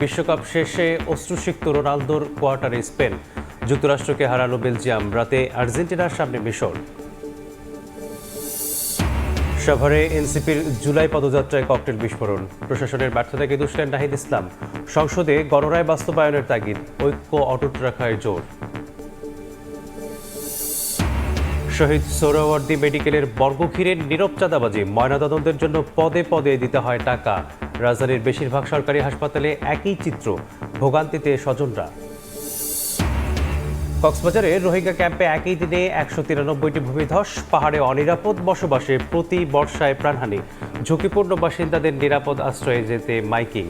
বিশ্বকাপ শেষে অশ্রুসিক্ত রোনালদোর কোয়ার্টারে স্পেন, যুক্তরাষ্ট্রকে হারালো বেলজিয়াম, রাতে আর্জেন্টিনার সামনে মিশর। সাভারে এনসিপির জুলাই পদযাত্রায় ককটেল বিস্ফোরণ, প্রশাসনের ব্যর্থতাকে দুষলেন নাহিদ ইসলাম। সংসদে গণরায় বাস্তবায়নের তাগিদ, ঐক্য অটুট রাখায় জোর। শহীদ সোহরাওয়ার্দী মেডিকেলের বর্গ ঘিরে নীরব চাঁদাবাজি, ময়নাতদন্তের জন্য পদে পদে দিতে হয় টাকা। রাজধানীর বেশিরভাগ সরকারি হাসপাতালে একই চিত্র, ভোগান্তিতে স্বজনরা। কক্সবাজারে রোহিঙ্গা ক্যাম্পে একই দিনে ১৯৩টি ভূমিধস, পাহাড়ে অনিরাপদ বসবাসে প্রতি বর্ষায় প্রাণহানি, ঝুঁকিপূর্ণ বাসিন্দাদের নিরাপদ আশ্রয়ে যেতে মাইকিং।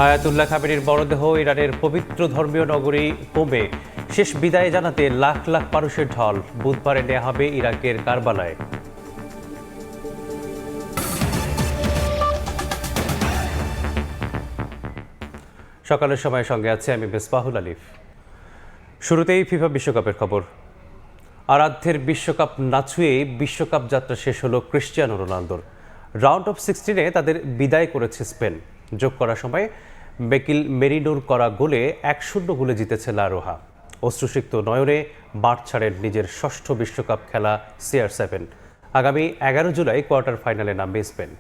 আয়াতুল্লাহ খামেনির মরদেহ ইরানের পবিত্র ধর্মীয় নগরী কোমে শেষ বিদায় জানাতে লাখ লাখ মানুষের ঢল, বুধবারে নেওয়া হবে ইরাকের কারবালায়। সকালের সময় সঙ্গে আছে আমি মেসবাহুল আলিফ। শুরুতেই ফিফা বিশ্বকাপের খবর। আরাধ্যের বিশ্বকাপ না ছুঁয়ে বিশ্বকাপ যাত্রা শেষ হলো ক্রিস্টিয়ানো রোনালদোর। রাউন্ড অফ 16-এ তাদের বিদায় করেছে স্পেন। যোগ করার সময় বেকিল মেরিনোর করা গোলে 1-0 গোলে জিতেছে লা রোহা। অশ্রুসিক্ত নয়নে মাঠ ছাড়েন নিজের ষষ্ঠ বিশ্বকাপ খেলা CR7। আগামী 11 জুলাই কোয়ার্টার ফাইনালে নামবে স্পেন।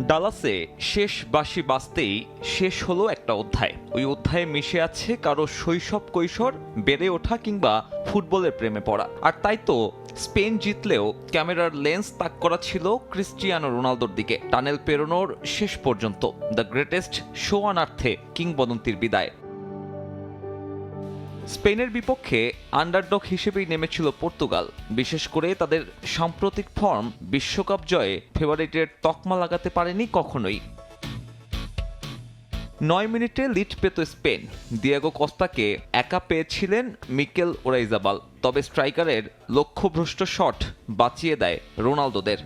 ডালাসে শেষ বাঁশি বাজতেই শেষ হলো একটা অধ্যায়। ওই অধ্যায়ে মিশে আছে কারো শৈশব কৈশোর, বেড়ে ওঠা কিংবা ফুটবলের প্রেমে পড়া। আর তাই তো স্পেন জিতলেও ক্যামেরার লেন্স তাক করা ছিল ক্রিস্টিয়ানো রোনালদোর দিকে। টানেল পেরোনোর শেষ পর্যন্ত দ্য গ্রেটেস্ট শো অন আর্থে কিংবদন্তির বিদায়। স্পেনের বিপক্ষে আন্ডারডগ হিসেবেই নেমেছিল পর্তুগাল। বিশেষ করে তাদের সাম্প্রতিক ফর্ম বিশ্বকাপ জয়ে ফেভারিটের তকমা লাগাতে পারেনি কখনোই। 9 মিনিটে লিড পেত স্পেন। দিয়েগো কস্তাকে একা পেয়েছিলেন মিকেল ওরাইজাবাল, তবে স্ট্রাইকারের লক্ষ্যভ্রষ্ট শট বাঁচিয়ে দেয় রোনালদোদের।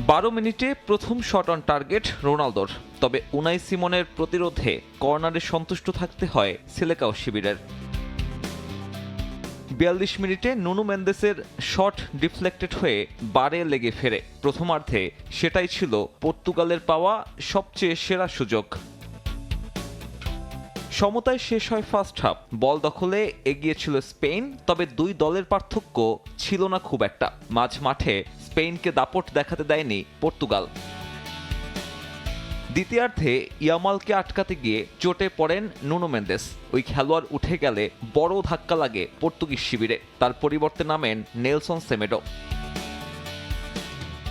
12 মিনিটে প্রথম শট অন টার্গেট রোনালদোর, তবে উনাই সিমনের প্রতিরোধে কর্নারে সন্তুষ্ট থাকতে হয় সিলেকাও শিবিরের। 42 মিনিটে নুনো মেন্দেসের শট ডিফ্লেক্টেড হয়ে বারে লেগে ফেরে। প্রথমার্ধে সেটাই ছিল পর্তুগালের পাওয়া সবচেয়ে সেরা সুযোগ। সমতায় শেষ হয় ফার্স্ট হাফ। বল দখলে এগিয়েছিল স্পেন, তবে দুই দলের পার্থক্য ছিল না খুব একটা। মাঝ মাঠে স্পেনকে দাপট দেখাতে দেয়নি পর্তুগাল। দ্বিতীয়ার্ধে ইয়ামালকে আটকাতে গিয়ে চোটে পড়েন নুনো মেন্দেস। ওই খেলোয়াড় উঠে গেলে বড় ধাক্কা লাগে পর্তুগিজ শিবিরে। তার পরিবর্তে নামেন নেলসন সেমেডো।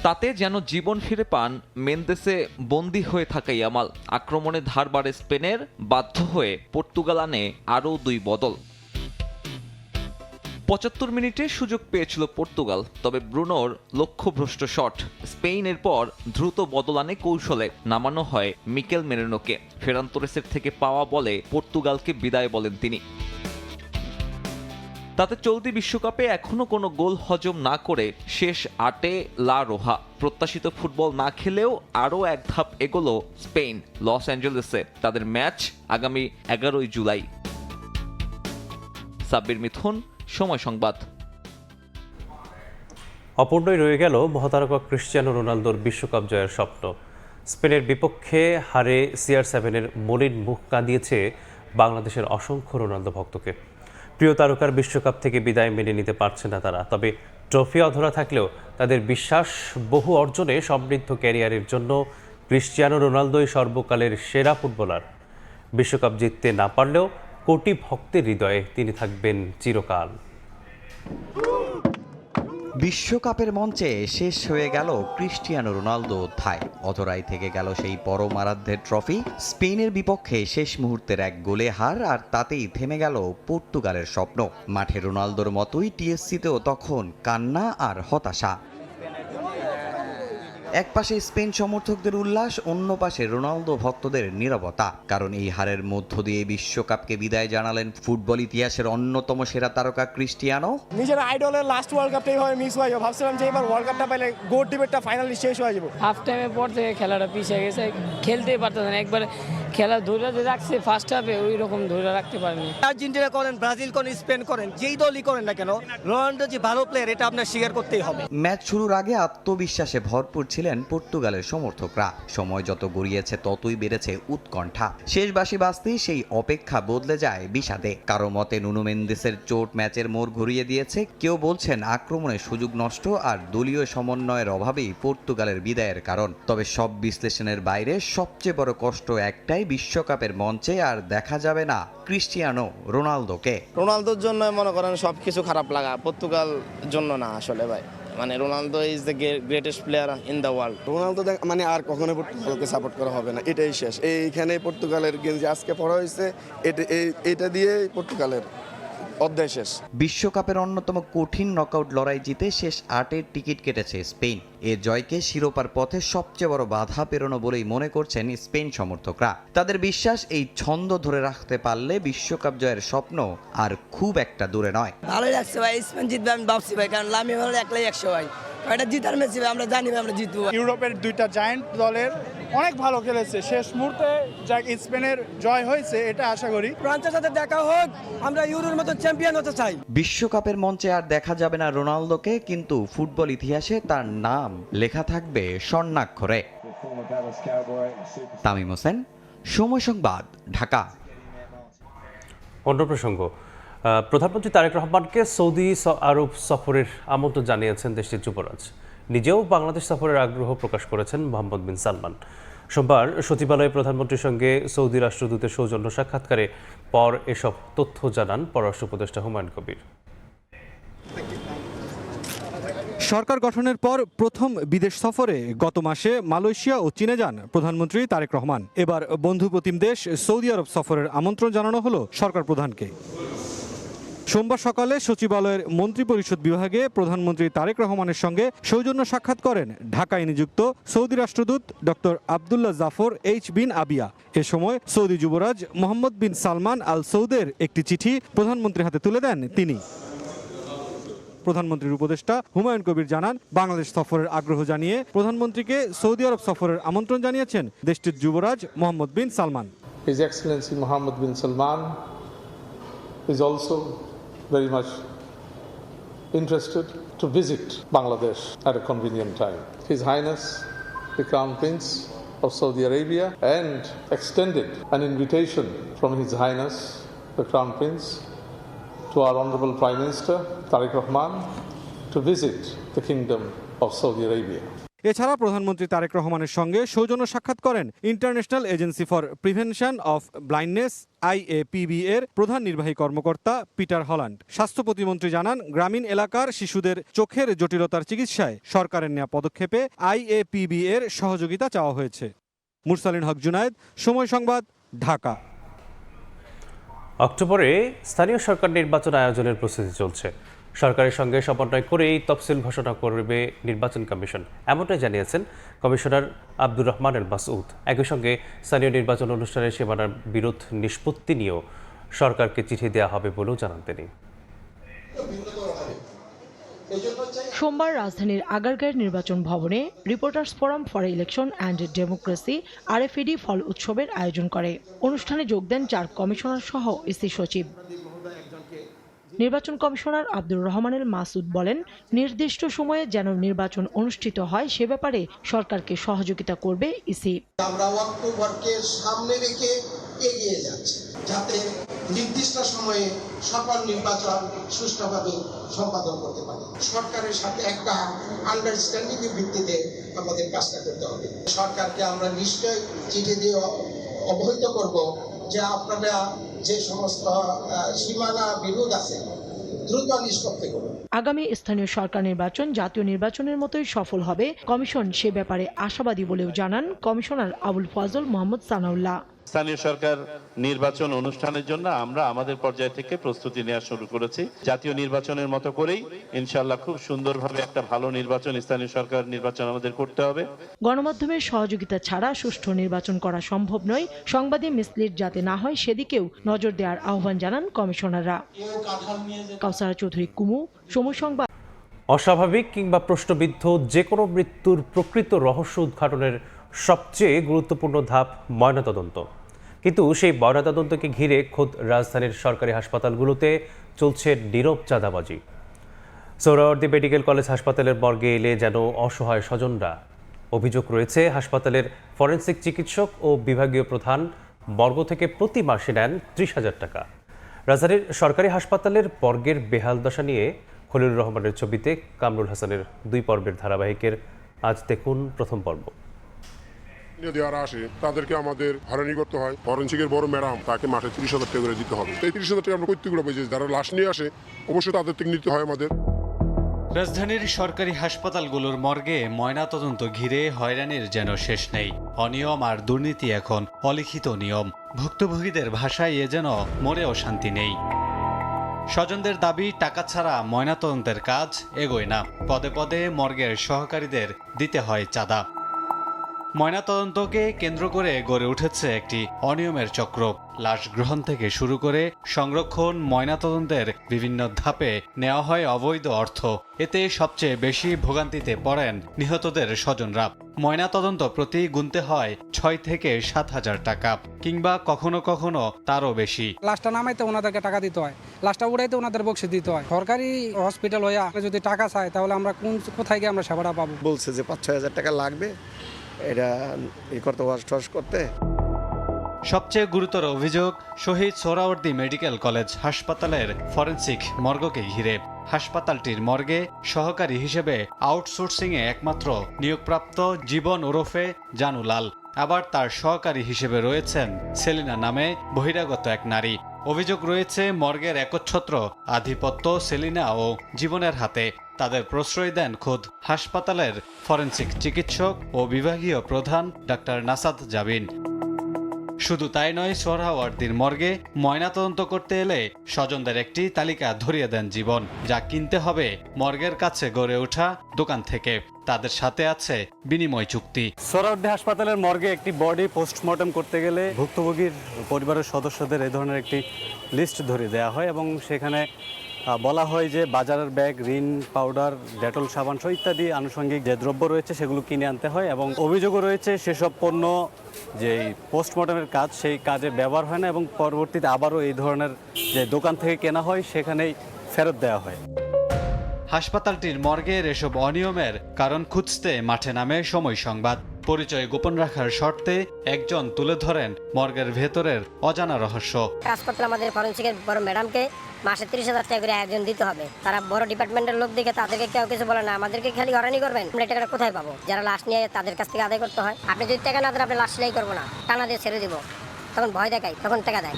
তাতে যেন জীবন ফিরে পান মেন্দেসে বন্দী হয়ে থাকা ইয়ামাল। আক্রমণে ধার বাড়ে স্পেনের, বাধ্য হয়ে পর্তুগাল আনে আরও 2 বদল। 75 মিনিটে সুযোগ পেয়েছিল পর্তুগাল, তবে ব্রুনোর লক্ষ্যভ্রষ্ট শট। স্পেনের পর দ্রুত বদল আনে কৌশলে, নামানো হয় মিকেল মেরিনোকে। ফেরান তোরেসের থেকে পাওয়া বলে পর্তুগালকে বিদায় বলেন তিনি। তাতে চলতি বিশ্বকাপে এখনো কোনো গোল হজম না করে শেষ 8-এ লা রোহা। প্রত্যাশিত ফুটবল না খেলেও আরও এক ধাপ এগোলো স্পেন। লস অ্যাঞ্জেলেসে তাদের ম্যাচ আগামী 11 জুলাই। সাব্বির মিথুন, সময় সংবাদ। অপূর্ণই রয়ে গেল মহাতারকা ক্রিস্টিয়ানো রোনালদোর বিশ্বকাপ জয়ের স্বপ্ন। স্পেনের বিপক্ষে হারে CR7-এর মলিন মুখ কাঁদিয়েছে বাংলাদেশের অসংখ্য রোনালদো ভক্তকে। প্রিয় তারকার বিশ্বকাপ থেকে বিদায় মেনে নিতে পারছে না তারা। তবে ট্রফি অধরা থাকলেও তাদের বিশ্বাস, বহু অর্জনে সমৃদ্ধ ক্যারিয়ারের জন্য ক্রিস্টিয়ানো রোনালদোই সর্বকালের সেরা ফুটবলার। বিশ্বকাপ জিততে না পারলেও কোটি ভক্তের হৃদয়ে তিনি থাকবেন চিরকাল। বিশ্বকাপের মঞ্চে শেষ হয়ে গেল ক্রিস্টিয়ানো রোনালদো অধ্যায়। অধরাই থেকে গেল সেই পরম আরাধ্যের ট্রফি। স্পেনের বিপক্ষে শেষ মুহূর্তের এক গোলে হার, আর তাতেই থেমে গেল পর্তুগালের স্বপ্ন। মাঠে রোনালদোর মতোই TSC-তেও তখন কান্না আর হতাশা। এক পাশে স্পেন সমর্থকদের উল্লাস, অন্য পাশে রোনালদো ভক্তদের নীরবতা। কারণ এই হারের মধ্য দিয়ে বিশ্বকাপকে বিদায় জানালেন ফুটবল ইতিহাসের অন্যতম সেরা তারকা ক্রিস্টিয়ানো। নিজের আইডলের লাস্ট ওয়ার্ল্ড কাপটা এইভাবে মিস হয়ে যাবে, ভাবছিলাম যে এবার ওয়ার্ল্ড কাপটা পাইলে গোট ডিবেটটা ফাইনালি শেষ হয়ে যাবে। হাফ টাইমের পর থেকে খেলাটা পিছিয়ে গেছে, খেলতেই পারতেছে না। একবার খেলা ধরে যে রাখছে ফার্স্ট হাফে ওই রকম ধরে রাখতে পারেনি। আর্জেন্টিনা করেন, ব্রাজিল করেন, স্পেন করেন, যেই দলই করেন না কেন, রোনাল্ডো যে ভালো প্লেয়ার এটা আপনার স্বীকার করতেই হবে। ম্যাচ শুরুর আগে আত্মবিশ্বাসে ভরপুর ছিলেন পর্তুগালের সমর্থকরা। সময় যত গড়িয়েছে ততই বেড়েছে উৎকণ্ঠা। শেষ বাঁশি বাজতেই সেই অপেক্ষা বদলে যায় বিষাদে। কারো মতে নুনো মেন্দেসের চোট ম্যাচের মোড় ঘুরিয়ে দিয়েছে, কেউ বলছেন আক্রমণে সুযোগ নষ্ট আর দলীয় সমন্বয়ের অভাবেই পর্তুগালের বিদায়ের কারণ। তবে সব বিশ্লেষণের বাইরে সবচেয়ে বড় কষ্ট একটাই, বিশ্বকাপের মঞ্চে আর দেখা যাবে না ক্রিস্টিয়ানো রোনালদোকে। রোনালদোর জন্য মনে করেন সব কিছু খারাপ লাগা, পর্তুগাল জন্য না আসলে ভাই। মানে Ronaldo is the greatest player in the world. Ronaldo মানে আর কখনো পর্তুগালকে সাপোর্ট করা হবে না, এটাই শেষ। এইখানে পর্তুগালের গেঞ্জি আজকে পড়া হয়েছে, এটা দিয়ে পর্তুগালের অধ্যায় শেষ। বিশ্বকাপের অন্যতম কঠিন নকআউট লড়াই জিতে শেষ 8-এর টিকিট কেটেছে স্পেন। এ জয়কে শিরোপার পথে সবচেয়ে বড় বাধা পেরোনো বলেই মনে করছেন স্পেন সমর্থকরা। তাদের বিশ্বাস, এই ছন্দ ধরে রাখতে পারলে বিশ্বকাপ জয়ের স্বপ্ন আর খুব একটা দূরে নয়। ভালোই লাগছে ভাই, স্পেন জিতবে আমি ভাবছি ভাই, কারণ লামি ভালো একলাই 100 ভাই। এটা জিতার ম্যাচ আমরা জানি ভাই আমরা জিতবো। ইউরোপের দুইটা জায়ান্ট দলের অনেক ভালো খেলেছে, শেষ মুহূর্তে যা স্পেনের জয় হয়েছে এটা আশা করি ফ্রান্সের সাথে দেখা হোক, আমরা ইউরোর মতো চ্যাম্পিয়ন হতে চাই। বিশ্বকাপের মঞ্চে আর দেখা যাবে না রোনালদোকে, কিন্তু ফুটবল ইতিহাসে তার নাম লেখা থাকবে স্বর্ণাক্ষরে। তামিম হোসেন, সময় সংবাদ, ঢাকা। অন্য প্রসঙ্গ, প্রধানমন্ত্রী তারেক রহমানকে সৌদি আরব সফরের আমন্ত্রণ জানিয়েছেন দেশটির যুবরাজ। নিজেও বাংলাদেশ সফরের আগ্রহ প্রকাশ করেছেন মোহাম্মদ বিন সালমান। সোমবার সচিবালয়ে প্রধানমন্ত্রীর সঙ্গে সৌদি রাষ্ট্রদূতের সৌজন্য সাক্ষাৎকারে পর এসব তথ্য জানান পররাষ্ট্র উপদেষ্টা হুমায়ুন কবির। সরকার গঠনের পর প্রথম বিদেশ সফরে গত মাসে মালয়েশিয়া ও চীনে যান প্রধানমন্ত্রী তারেক রহমান। এবার বন্ধুপ্রতিম দেশ সৌদি আরব সফরের আমন্ত্রণ জানানো হলো সরকার প্রধানকে। সোমবার সকালে সচিবালয়ের মন্ত্রিপরিষদ বিভাগে প্রধানমন্ত্রী তারেক রহমানের সঙ্গে সৌজন্য সাক্ষাৎ করেন ঢাকায় নিযুক্ত সৌদি রাষ্ট্রদূত ডক্টর আবদুল্লাহ জাফর এইচ বিন আবিয়া। এ সময় সৌদি যুবরাজ মোহাম্মদ বিন সালমান আল সৌদের একটি চিঠি প্রধানমন্ত্রীর হাতে তুলে দেন তিনি। প্রধানমন্ত্রীর উপদেষ্টা হুমায়ুন কবির জানান, বাংলাদেশ সফরের আগ্রহ জানিয়ে প্রধানমন্ত্রীকে সৌদি আরব সফরের আমন্ত্রণ জানিয়েছেন দেশটির যুবরাজ মোহাম্মদ বিন Salman. His Excellency Mohammed bin Salman is also very much interested to visit Bangladesh at a convenient time. His Highness the Crown Prince of Saudi Arabia and extended an invitation from His Highness the Crown Prince to our Honorable Prime Minister Tariq Rahman to visit the Kingdom of Saudi Arabia. এছাড়া প্রধানমন্ত্রী তারেক রহমানের সঙ্গে সৌজন্য সাক্ষাৎ করেন international agency for prevention of blindness IAPB এর প্রধান নির্বাহী কর্মকর্তা পিটার হল্যান্ড। স্বাস্থ্য প্রতিমন্ত্রী জানান, গ্রামীণ এলাকার শিশুদের চোখের জটিলতার চিকিৎসায় সরকারের নেওয়া পদক্ষেপে IAPB এর সহযোগিতা চাওয়া হয়েছে। মুরসালিন হক জুনায়েদ, সময় সংবাদ, ঢাকা। অক্টোবরে স্থানীয় সরকার নির্বাচন আয়োজনের প্রস্তুতি চলছে। সরকারের সঙ্গে সমন্বয় করেই তফসিল ঘোষণা করবে নির্বাচন কমিশন, এমনটাই জানিয়েছেন কমিশনার আব্দুর রহমান আল মাসউদ। একই সঙ্গে স্থানীয় নির্বাচন অনুষ্ঠানের সীমানার বিরোধ নিষ্পত্তি নিয়েও সরকারকে চিঠি দেওয়া হবে বলেও জানান তিনি। সোমবার রাজধানীর আগারগাঁয়ের নির্বাচন ভবনে reporters forum for election and democracy RFID ফল উৎসবের আয়োজন করে। অনুষ্ঠানে যোগ দেন 4 কমিশনার সহ ইসি সচিব। নির্বাচন কমিশনার আব্দুর রহমান আল মাসউদ বলেন, নির্দিষ্ট সময়ে যেন নির্বাচন অনুষ্ঠিত হয় সে ব্যাপারে সরকারকে সহযোগিতা করবে ইসি। আমরা অক্টোবরকে সামনে রেখে এগিয়ে যাচ্ছি যাতে নির্দিষ্ট সময়ে সকল নির্বাচন সুষ্ঠুভাবে সম্পাদন করতে পারি। সরকারের সাথে একটা আন্ডারস্ট্যান্ডিং এর ভিত্তিতে আমাদের কাজটা করতে হবে। সরকারকে আমরা নিশ্চয়ই চিঠি দিয়ে অবহিত করব যে আপনারা যে সমস্ত সীমানা বিরোধ আছে দ্রুত নিষ্পত্তি করুন। আগামী স্থানীয় সরকার নির্বাচন জাতীয় নির্বাচনের মতোই সফল হবে কমিশন সে ব্যাপারে আশাবাদী বলেও জানান কমিশনার আবুল ফজল মোহাম্মদ সানাউল্লাহ। স্থানীয় সরকার নির্বাচন অনুষ্ঠানের জন্য আমরা আমাদের পর্যায় থেকে প্রস্তুতি নেওয়া শুরু করেছি। জাতীয় নির্বাচনের মতো করেই ইনশাআল্লাহ খুব সুন্দরভাবে একটা ভালো নির্বাচন, স্থানীয় সরকার নির্বাচন আমাদের করতে হবে। গণমাধ্যমের সহযোগিতা ছাড়া সুষ্ঠু নির্বাচন করা সম্ভব নয়, সংবাদে মিসলিড যাতে না হয় সেদিকেও নজর দেওয়ার আহ্বান জানান কমিশনাররা। কাউসারা চৌধুরী, কুমু, সময় সংবাদ। অস্বাভাবিক কিংবা প্রশ্নবিদ্ধ যে কোনো মৃত্যুর প্রকৃত রহস্য উদ্ঘাটনের সবচেয়ে গুরুত্বপূর্ণ ধাপ ময়নাতদন্ত। কিন্তু সেই ময়নাতদন্তকে ঘিরে খোদ রাজধানীর সরকারি হাসপাতালগুলোতে চলছে নীরব চাঁদাবাজি। সোহরাওয়ার্দী মেডিকেল কলেজ হাসপাতালের মর্গে এলে যেন অসহায় স্বজনরা। অভিযোগ রয়েছে হাসপাতালের ফরেনসিক চিকিৎসক ও বিভাগীয় প্রধান মর্গ থেকে প্রতি মাসে নেন 30,000 টাকা। রাজধানীর সরকারি হাসপাতালের মর্গের বেহাল দশা নিয়ে খলিলুর রহমানের ছবিতে কামরুল হাসানের 2 পর্বের ধারাবাহিকের আজ দেখুন প্রথম পর্ব। যারা আসে তাদেরকে আমাদের হয়রানি করতে হয়। ফরেনসিকের বড় ম্যাডাম তাকে মাসে 30,000 টাকা করে দিতে হবে। এই 30,000 টাকা আমরা কইতে পাইছি, যারা লাশ নিয়ে আসে অবশ্যই তাদের থেকে নিতে হয় আমাদের। রাজধানীর সরকারি হাসপাতালগুলোর মর্গে ময়নাতদন্ত ঘিরে হয়রানির যেন শেষ নেই। অনিয়ম আর দুর্নীতি এখন অলিখিত নিয়ম। ভুক্তভোগীদের ভাষায় এ যেন মরেও শান্তি নেই। স্বজনদের দাবি, টাকা ছাড়া ময়নাতদন্তের কাজ এগোয় না। পদে পদে মর্গের সহকারীদের দিতে হয় চাঁদা। ময়নাতদন্তকে কেন্দ্র করে গড়ে উঠেছে একটি অনিয়মের চক্র। লাশ গ্রহণ থেকে শুরু করে সংরক্ষণ, ময়নাতদন্তের বিভিন্ন ধাপে নেওয়া হয় অবৈধ অর্থ। এতে সবচেয়ে বেশি ভোগান্তিতে পড়েন নিহতদের স্বজনরা। ময়নাতদন্ত প্রতি গুনতে হয় 6 থেকে 7,000 টাকা, কিংবা কখনো কখনো তারও বেশি। লাশটা নামাইতে ওনাদেরকে টাকা দিতে হয়, লাশটা উড়াইতে ওনাদের বক্সে দিতে হয়। সরকারি হসপিটাল হইয়া যদি টাকা চায় তাহলে আমরা কোথায় গিয়ে আমরা সেবাটা পাবো? বলছে যে 5-6 টাকা লাগবে এটা করতে। সবচেয়ে গুরুতর অভিযোগ শহীদ সোহরাওয়ার্দী মেডিকেল কলেজ হাসপাতালের ফরেনসিক মর্গকে ঘিরে। হাসপাতালটির মর্গে সহকারী হিসেবে আউটসোর্সিংয়ে একমাত্র নিয়োগপ্রাপ্ত জীবন ওরফে জানুলাল। আবার তার সহকারী হিসেবে রয়েছেন সেলিনা নামে বহিরাগত এক নারী। অভিযোগ রয়েছে মর্গের একচ্ছত্র আধিপত্য সেলিনা ও জীবনের হাতে। তাদের প্রশ্রয় দেন খোদ হাসপাতালের ফরেনসিক চিকিৎসক ও বিভাগীয় প্রধান ডাক্তার নাসাদ জাবিন। শুধু তাই নয়, সোহরাওয়ার্দীর মর্গে ময়নাতদন্ত করতে এলে স্বজনদের একটি তালিকা ধরিয়ে দেন জীবন, যা কিনতে হবে মর্গের কাছে গড়ে ওঠা দোকান থেকে। তাদের সাথে আছে বিনিময় চুক্তি। সোহরাওয়ার্দী হাসপাতালের মর্গে একটি বডি পোস্টমর্টম করতে গেলে ভুক্তভোগীর পরিবারের সদস্যদের এই ধরনের একটি লিস্ট ধরিয়ে দেওয়া হয় এবং সেখানে বলা হয় যে বাজারের ব্যাগ, রিন পাউডার, ডেটল সাবান সহ ইত্যাদি আনুষঙ্গিক যে দ্রব্য রয়েছে সেগুলো কিনে আনতে হয় এবং অভিযোগও রয়েছে সেসব পণ্য যে পোস্টমর্টমের কাজ সেই কাজে ব্যবহার হয় না এবং পরবর্তীতে আবারও এই ধরনের যে দোকান থেকে কেনা হয় সেখানেই ফেরত দেওয়া হয়। হাসপাতালটির মর্গের এসব অনিয়মের কারণ খুঁজতে মাঠে নামে সময় সংবাদ। পরিচয় গোপন রাখার শর্তে একজন তুলে ধরেন মর্গের ভেতরের অজানা রহস্য। হাসপাতাল আমাদের ফরেনসিকের বড় ম্যাডামকে মাসে 30,000 টাকা করে একজন দিতে হবে। তারা বড় ডিপার্টমেন্টের লোক দেখে তাদেরকে কেউ কিছু বলে না, আমাদেরকে খালি হয়রানি করবেন। আমরা টাকাটা কোথায় পাবো? যারা লাশ নিয়ে তাদের কাছ থেকে আদায় করতে হয়। আপনি যদি টাকা না দেন আপনি লাশ সেলাই করবো না, টানা দিয়ে ছেড়ে দিব। তখন ভয় দেখায়, তখন টাকা দেয়।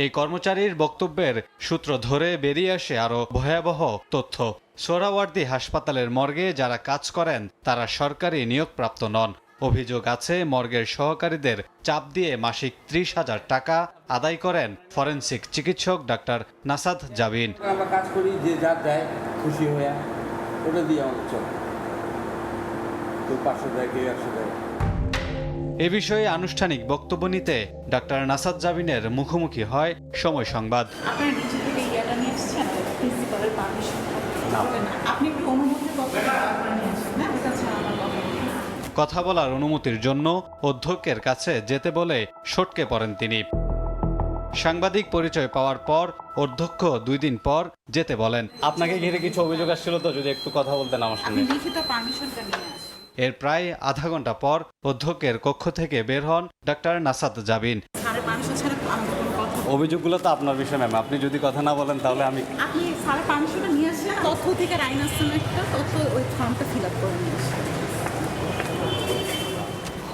এই কর্মচারীর বক্তব্যের সূত্র ধরে বেরিয়ে আসে আরো ভয়াবহ তথ্য। সোহরাওয়ার্দী হাসপাতালের মর্গে যারা কাজ করেন তারা সরকারি নিয়োগপ্রাপ্ত নন। অভিযোগ আছে মর্গের সহকারীদের চাপ দিয়ে মাসিক 30,000 টাকা আদায় করেন ফরেনসিক চিকিৎসক ডাক্তার নাসাদ জাবিন। আমরা কাজ করি, যে যা দেয় খুশি হয়ে ওটা দিয়ে আমাদের চলে, কেউ 500 দেয়, কেউ 100 দেয়। এ বিষয়ে আনুষ্ঠানিক বক্তব্য নিতে ডাক্তার নাসাদ জাবিনের মুখোমুখি হয় সময় সংবাদ। কথা বলার অনুমতির জন্য অধ্যক্ষের কাছে যেতে বলে সটকে পড়েন তিনি। সাংবাদিক পরিচয় পাওয়ার পর অধ্যক্ষ 2 দিন পর যেতে বলেন। আপনাকে ঘিরে কিছু অভিযোগ আসছিল তো, যদি একটু কথা বলতেন আমার সঙ্গে। এর প্রায় আধা ঘন্টা পর অধ্যক্ষের কক্ষ থেকে বের হন ডাক্তার নাসাদ জাবিন। অভিযোগগুলো তো আপনার বিষয় ম্যাম, আপনি যদি কথা না বলেন তাহলে আমি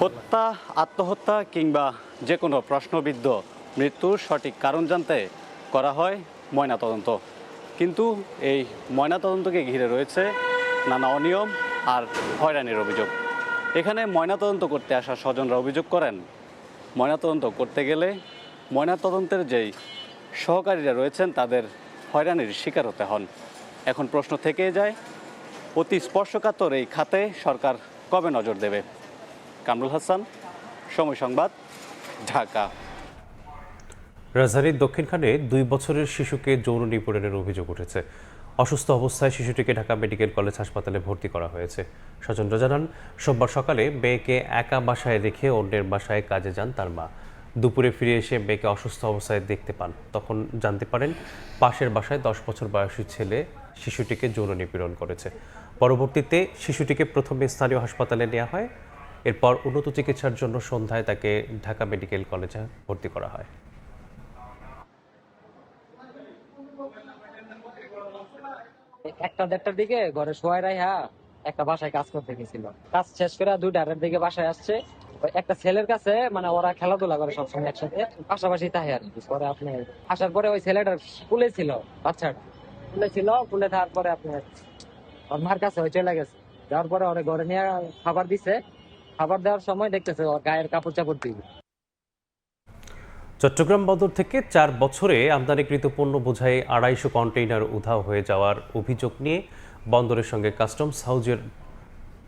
হত্যা, আত্মহত্যা কিংবা যে কোনো প্রশ্নবিদ্ধ মৃত্যুর সঠিক কারণ জানতে করা হয় ময়নাতদন্ত। কিন্তু এই ময়নাতদন্তকে ঘিরে রয়েছে নানা অনিয়ম আর হয়রানির অভিযোগ। এখানে ময়নাতদন্ত করতে আসা স্বজনরা অভিযোগ করেন, ময়নাতদন্ত করতে গেলে ময়নাতদন্তের যেই সহকারীরা রয়েছেন তাদের হয়রানির শিকার হতে হন। এখন প্রশ্ন থেকেই যায়, অতি স্পর্শকাতর এই খাতে সরকার কবে নজর দেবে? কামরুল হাসান, সময় সংবাদ, ঢাকা। রাজধানীর দক্ষিণখানে 2 বছরের শিশুকে যৌন নিপীড়নের অভিযোগ উঠেছে। অসুস্থ অবস্থায় শিশুটিকে ঢাকা মেডিকেল কলেজ হাসপাতালে ভর্তি করা হয়েছে। স্বজনরা জানান, সোমবার সকালে মেয়েকে একা বাসায় রেখে অন্যের বাসায় কাজে যান তার মা। দুপুরে ফিরে এসে মেয়েকে অসুস্থ অবস্থায় দেখতে পান। তখন জানতে পারেন পাশের বাসায় 10 বছর বয়সী ছেলে শিশুটিকে যৌন নিপীড়ন করেছে। পরবর্তীতে শিশুটিকে প্রথমে স্থানীয় হাসপাতালে নেওয়া হয়। এরপর উন্নত চিকিৎসার জন্য সন্ধ্যায় তাকে ঢাকা মেডিকেল কলেজে ভর্তি করা হয়। একটা 1:30টার দিকে ঘরে শোয়াই রাইহা একটা বাসায় কাজ করতে গেছিল। কাজ শেষ করে 2টার দিকে বাসায় আসছে। একটা ছেলের কাছে মানে ওরা খেলাধুলা করে সবসময় একসাথে, পাশাপাশি তাই আর কি। পরে আপনি আসার পরে ওই ছেলেটার কুলে ছিল, বাচ্চাটা কুলে ছিল। কুলে থাকার পরে আপনি ওর মার কাছে ওই চলে গেছে। যাওয়ার পরে ওরা ঘরে নিয়ে খাবার দিছে। খাবার দেওয়ার সময় দেখতেছে ওর গায়ের কাপড় চাপড় দিয়ে। চট্টগ্রাম বন্দর থেকে 4 বছরে আমদানিকৃত পণ্য বোঝাই 250 কন্টেইনার উধাও হয়ে যাওয়ার অভিযোগ নিয়ে বন্দরের সঙ্গে কাস্টমস হাউজের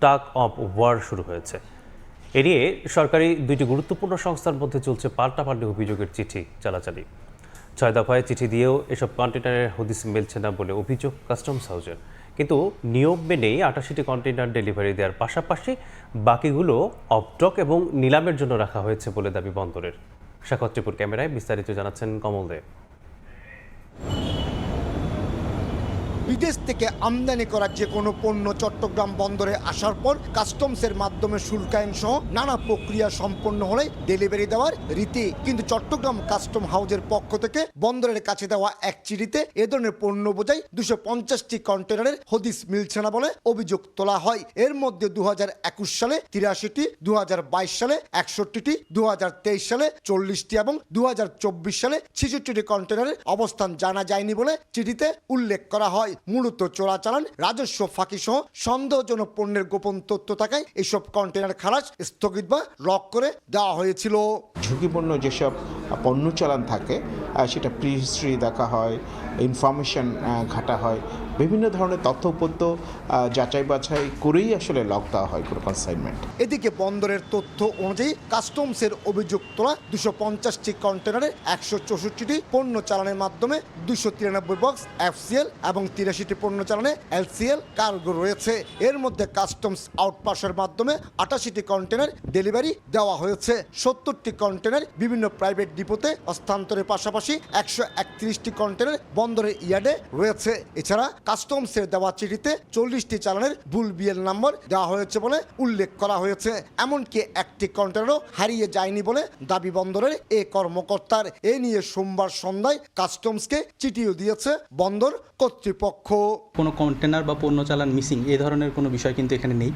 টাগ অফ ওয়ার শুরু হয়েছে। এ নিয়ে সরকারি দুইটি গুরুত্বপূর্ণ সংস্থার মধ্যে চলছে পাল্টাপাল্টি অভিযোগের চিঠি চালাচালি। 6 দফায় চিঠি দিয়েও এসব কন্টেইনারের হদিস মিলছে না বলে অভিযোগ কাস্টমস হাউজের। কিন্তু নিয়ম মেনেই 88টি কন্টেইনার ডেলিভারি দেওয়ার পাশাপাশি বাকিগুলো অফডক এবং নিলামের জন্য রাখা হয়েছে বলে দাবি বন্দরের। শাখত ত্রিপুর ক্যামেরায় বিস্তারিত জানাচ্ছেন কমল দেব। বিদেশ থেকে আমদানি করা যে কোনো পণ্য চট্টগ্রাম বন্দরে আসার পর কাস্টমসের মাধ্যমে শুল্কায়ন সহ নানা প্রক্রিয়া সম্পন্ন হলে ডেলিভারি দেওয়ার রীতি। কিন্তু চট্টগ্রাম কাস্টম হাউজের পক্ষ থেকে বন্দরের কাছে দেওয়া এক চিঠিতে এ ধরনের পণ্য বোঝাই 250টি কন্টেনারের হদিস মিলছে না বলে অভিযোগ তোলা হয়। এর মধ্যে 2021 সালে 83টি, 2022 সালে 61টি, 2023 সালে 40টি এবং 2024 সালে 66টি কন্টেনারের অবস্থান জানা যায়নি বলে চিঠিতে উল্লেখ করা হয়। মূলত চোরাচালান, রাজস্ব ফাঁকি সহ সন্দেহজনক পণ্যের গোপন তথ্য থাকায় এসব কন্টেনার খালাস স্থগিত বা লক করে দেওয়া হয়েছিল। ঝুঁকিপূর্ণ যেসব পণ্য চালান থাকে সেটা প্রি হিস্ট্রি দেখা হয়, ইনফরমেশন ঘাটা হয়, বিভিন্ন ধরনের তথ্য উপত্য যাচাই বাছাই করেই আসলে লক দেওয়া হয় কোনো কনসাইনমেন্ট। এদিকে বন্দরের তথ্য অনুযায়ী কাস্টমসের অভিযোগ তোলা 250টি কন্টেনারে 164টি পণ্য চালানের মাধ্যমে 293 বক্স এফসিএল এবং 83টি পণ্য চালানে এলসিএল কার্গো রয়েছে। এর মধ্যে কাস্টমস আউটপাসের মাধ্যমে 88টি কন্টেনার ডেলিভারি দেওয়া হয়েছে। 70টি কন্টেনার বিভিন্ন প্রাইভেট ডিপোতে হস্তান্তরের পাশাপাশি 131টি কন্টেনার বন্দরের ইয়ার্ডে রয়েছে। এছাড়া কাস্টমসের দেওয়া চিঠিতে 40টি চালানের ভুল বিএল নম্বর দেওয়া হয়েছে বলে উল্লেখ করা হয়েছে। এমনকি একটি কন্টেনারও হারিয়ে যায়নি বলে দাবি বন্দরের এ কর্মকর্তার। এ নিয়ে সোমবার সন্ধ্যায় কাস্টমসকে চিঠিও দিয়েছে বন্দর কর্তৃপক্ষ। কোনো কন্টেনার বা পণ্য চালান মিসিং এই ধরনের কোনো বিষয় কিন্তু এখানে নেই।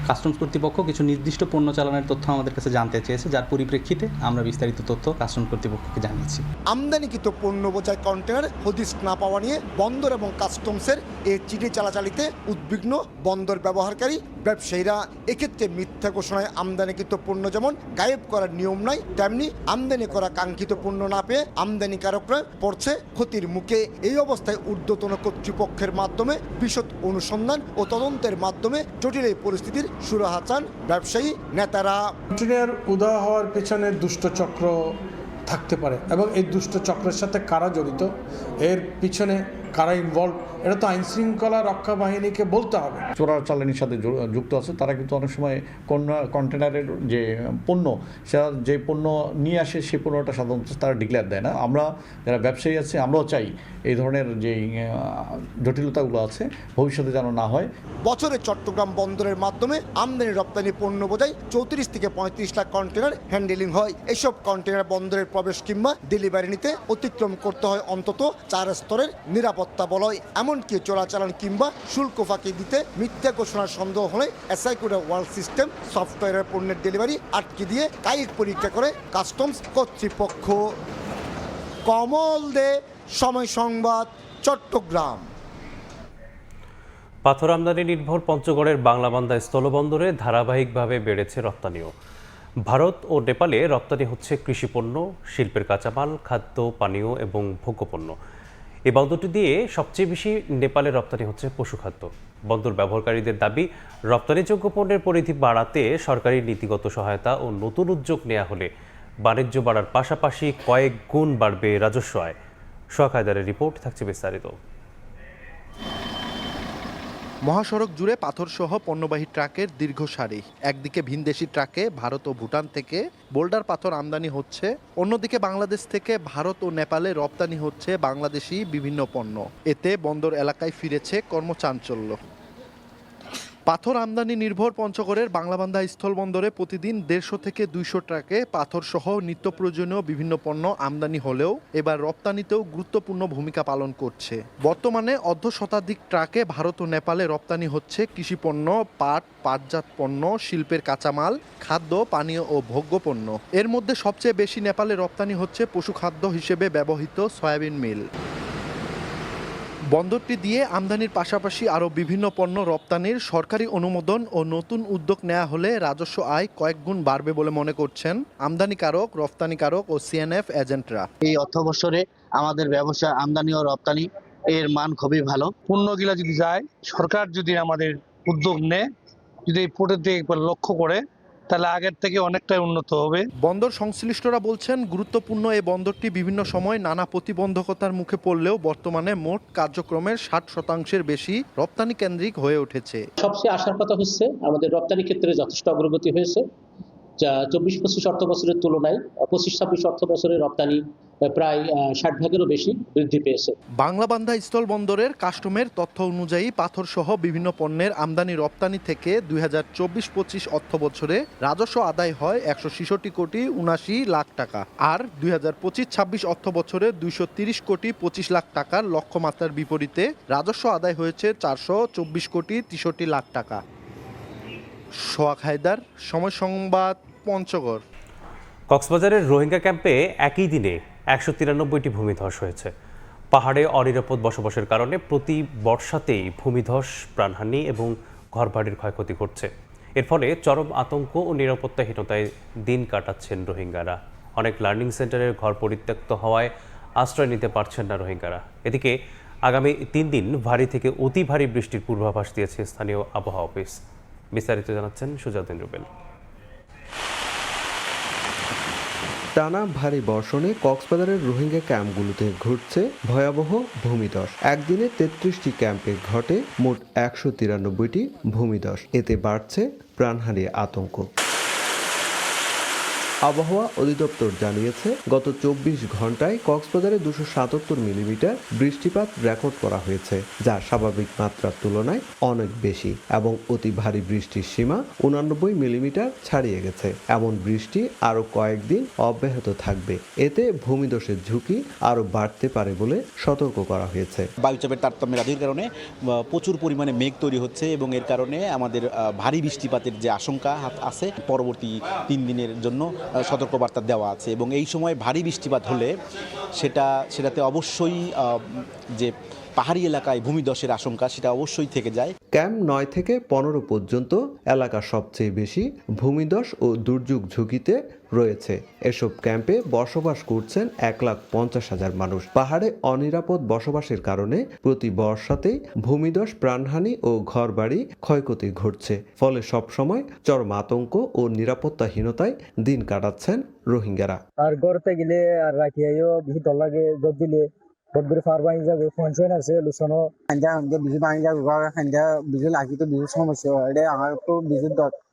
কাস্টমস কর্তৃপক্ষ কিছু নির্দিষ্ট পণ্য চালানের তথ্য আমাদের কাছে জানতে চেয়েছে, যার পরিপ্রেক্ষিতে আমরা বিস্তারিত তথ্য কাস্টমস কর্তৃপক্ষকে জানিয়েছি। আমদানিকৃত পণ্য বোঝাই কন্টেনার হদিস না পাওয়া নিয়ে বন্দর এবং কাস্টমসের এই চিঠি চালাচালিতে উদ্বিগ্ন বন্দর ব্যবহারকারী ব্যবসায়ীরা। এক্ষেত্রে মিথ্যা ঘোষণায় আমদানিকৃত পণ্য যেমন গায়েব করার নিয়ম নাই, তেমনি আমদানি করা কাঙ্ক্ষিত পণ্য না পেয়ে আমদানিকারকরা পড়ছে ক্ষতির মুখে। এই অবস্থায় ঊর্ধ্বতন কর্তৃপক্ষের মাধ্যমে বিশদ অনুসন্ধান ও তদন্তের মাধ্যমে জটিল এই পরিস্থিতির সুরাহা চান ব্যবসায়ী নেতারা। কন্টেনার উধাও হওয়ার পেছনে দুষ্টচক্র থাকতে পারে এবং এই দুষ্টচক্রের সাথে কারা জড়িত, এর পিছনে কারা ইনভলভ, এটা তো আইন শৃঙ্খলা রক্ষা বাহিনীকে বলতে হবে। চোরাচালানির সাথে যুক্ত আছে তারা কিন্তু অনেক সময় কন্টেনারের যে পণ্য, সেটা যে পণ্য নিয়ে আসে সেই পণ্যটা সাধারণত তারা ডিক্লেয়ার দেয় না। আমরা যারা ব্যবসায়ী আছে আমরাও চাই এই ধরনের যে জটিলতাগুলো আছে ভবিষ্যতে যেন না হয়। বছরে চট্টগ্রাম বন্দরের মাধ্যমে আমদানি রপ্তানি পণ্য বোঝাই 34 থেকে 35 লাখ কন্টেনার হ্যান্ডেলিং হয়। এসব কন্টেনার বন্দরের প্রবেশ কিংবা ডেলিভারি নিতে অতিক্রম করতে হয় অন্তত 4 স্তরের নিরাপত্তা বলয়। এমনকি চোরাচালান কিংবা শুল্ক ফাঁকি দিতে মিথ্যা ঘোষণার সন্দেহ হলে এসআইকুডা ওয়ার্ল্ড সিস্টেম সফটওয়্যারের পণ্যের ডেলিভারি আটকে দিয়ে কায়িক পরীক্ষা করে কাস্টমস কর্তৃপক্ষ। কমল দে, সময় সংবাদ, চট্টগ্রাম। পাথর আমদানি নির্ভর পঞ্চগড়ের বাংলাবান্ধা স্থলবন্দরে ধারাবাহিকভাবে বেড়েছে রপ্তানিও। ভারত ও নেপালে রপ্তানি হচ্ছে কৃষিপণ্য, শিল্পের কাঁচামাল, খাদ্য, পানীয় এবং ভোগ্যপণ্য। এই বন্দরটি দিয়ে সবচেয়ে বেশি নেপালে রপ্তানি হচ্ছে পশুখাদ্য। বন্দর ব্যবহারকারীদের দাবি, রপ্তানিযোগ্য পণ্যের পরিধি বাড়াতে সরকারি নীতিগত সহায়তা ও নতুন উদ্যোগ নেওয়া হলে বাণিজ্য বাড়ার পাশাপাশি কয়েক গুণ বাড়বে রাজস্ব আয়। সোহাগ হায়দারের রিপোর্ট, থাকছে বিস্তারিত। মহাসড়ক জুড়ে পাথরসহ পণ্যবাহী ট্রাকের দীর্ঘ সারি। একদিকে ভিনদেশি ট্রাকে ভারত ও ভুটান থেকে বোল্ডার পাথর আমদানি হচ্ছে, অন্যদিকে বাংলাদেশ থেকে ভারত ও নেপালে রপ্তানি হচ্ছে বাংলাদেশি বিভিন্ন পণ্য। এতে বন্দর এলাকায় ফিরেছে কর্মচাঞ্চল্য। পাথর আমদানি নির্ভর পঞ্চগড়ের বাংলাবান্ধা স্থলবন্দরে প্রতিদিন 150 থেকে 200 ট্রাকে পাথরসহ নিত্য প্রয়োজনীয় বিভিন্ন পণ্য আমদানি হলেও এবার রপ্তানিতেও গুরুত্বপূর্ণ ভূমিকা পালন করছে। বর্তমানে অর্ধশতাধিক ট্রাকে ভারত ও নেপালে রপ্তানি হচ্ছে কৃষিপণ্য, পাট, পাটজাত পণ্য, শিল্পের কাঁচামাল, খাদ্য, পানীয় ও ভোগ্যপণ্য। এর মধ্যে সবচেয়ে বেশি নেপালে রপ্তানি হচ্ছে পশুখাদ্য হিসেবে ব্যবহৃত সয়াবিন মিল। বন্দরটি দিয়ে আমদানির পাশাপাশি আরও বিভিন্ন পণ্য রপ্তানির সরকারি অনুমোদন ও নতুন উদ্যোগ নেওয়া হলে রাজস্ব আয় কয়েক গুণ বাড়বে বলে মনে করছেন আমদানিকারক, রপ্তানিকারক ও সিএনএফ এজেন্টরা। এই অর্থবছরে আমাদের ব্যবসা আমদানি ও রপ্তানি এর মান খুবই ভালো। পণ্যগুলা যদি যায়, সরকার যদি আমাদের উদ্যোগ নেয়, যদি এই পোর্টের দিকে একবার লক্ষ্য করে, তাহলে আগের থেকে অনেকটাই উন্নত হবে। বন্দর সংশ্লিষ্টরা বলছেন, গুরুত্বপূর্ণ এই বন্দরটি বিভিন্ন সময় নানা প্রতিবন্ধকতার মুখে পড়লেও বর্তমানে মোট কার্যক্রমের 60% বেশি রপ্তানি কেন্দ্রিক হয়ে উঠেছে। সবচেয়ে আশার কথা হচ্ছে আমাদের রপ্তানি ক্ষেত্রে যথেষ্ট অগ্রগতি হয়েছে, যা 24-25 অর্থ বছরের তুলনায় 25-26 অর্থ বছরের রপ্তানি প্রায় 60% বেশি বৃদ্ধি পেয়েছে। বাংলাবান্ধা স্থল বন্দরের কাস্টমের তথ্য অনুযায়ী পাথর সহ বিভিন্ন পণ্যের আমদানি রপ্তানি থেকে 2024-25 অর্থ বছরে রাজস্ব আদায় হয় 166 কোটি 79 লাখ টাকা, আর 2025-26 অর্থ বছরে 230 কোটি 25 লাখ টাকার লক্ষ্যমাত্রার বিপরীতে রাজস্ব আদায় হয়েছে 424 কোটি 63 লাখ টাকা। সোহাগ হায়দার, সময় সংবাদ, পঞ্চগড়। কক্সবাজারের রোহিঙ্গা ক্যাম্পে একই দিনে 193টি ভূমিধস হয়েছে। পাহাড়ে অনিরাপদ বসবাসের কারণে প্রতি বর্ষাতেই ভূমিধস, প্রাণহানি এবং ঘরবাড়ির ক্ষয়ক্ষতি ঘটছে। এর ফলে চরম আতঙ্ক ও নিরাপত্তাহীনতায় দিন কাটাচ্ছেন রোহিঙ্গারা। অনেক লার্নিং সেন্টারের ঘর পরিত্যক্ত হওয়ায় আশ্রয় নিতে পারছেন না রোহিঙ্গারা। এদিকে আগামী 3 দিন ভারী থেকে অতি ভারী বৃষ্টির পূর্বাভাস দিয়েছে স্থানীয় আবহাওয়া অফিস। বিস্তারিত জানাচ্ছেন সুজাউদ্দিন রুবেল। টানা ভারী বর্ষণে কক্সবাজারের রোহিঙ্গা ক্যাম্পগুলোতে ঘটছে ভয়াবহ ভূমিধস। একদিনে 33টি ক্যাম্পে ঘটে মোট 193টি ভূমিধস। এতে বাড়ছে প্রাণহানির আতঙ্ক। আবহাওয়া অধিদপ্তর জানিয়েছে, গত 24 ঘন্টায় কক্সবাজারে 277 মিলিমিটার বৃষ্টিপাত রেকর্ড করা হয়েছে, যা স্বাভাবিক মাত্রার তুলনায় অনেক বেশি, এবং অতি ভারী বৃষ্টির সীমা 89 মিলিমিটার ছাড়িয়ে গেছে। এমন বৃষ্টি আরও কয়েকদিন অব্যাহত থাকবে। এতে ভূমিধসের ঝুঁকি আরও বাড়তে পারে বলে সতর্ক করা হয়েছে। বায়ুচাপের তারতম্যের রাজির কারণে প্রচুর পরিমাণে মেঘ তৈরি হচ্ছে এবং এর কারণে আমাদের ভারী বৃষ্টিপাতের যে আশঙ্কা আছে, পরবর্তী 3 দিনের জন্য সতর্কবার্তা দেওয়া আছে। এবং এই সময় ভারী বৃষ্টিপাত হলে সেটাতে অবশ্যই যে পাহাড়ি এলাকায় ভূমিধসের আশঙ্কা সেটা অবশ্যই থেকে যায়। ক্যাম্প 9 থেকে 15 পর্যন্ত এলাকা সবচেয়ে বেশি ভূমিধস ও দুর্যোগ ঝুঁকিতে রয়েছে। এসব ক্যাম্পে বসবাস করছেন 1,50,000 মানুষ। পাহাড়ে অনিরাপদ বসবাসের কারণে প্রতি বর্ষাতেই ভূমিধস, প্রাণহানি ও ঘরবাড়ি ক্ষয়ক্ষতি ঘটছে। ফলে সবসময় চরম আতঙ্ক ও নিরাপত্তাহীনতায় দিন কাটাচ্ছেন রোহিঙ্গারা। আর গড়তে গেলে আর রাখিয়াও বেশি ডর লাগে, জব দিলে বদরে ফার বাই যাবে, পঞ্চায়েত আছে লুসনো খাঞ্জা আমাদের বেশি বাই যাবে, খাঞ্জা বেশি লাগি তো বেশি সমস্যা হয়। এটা আমার তো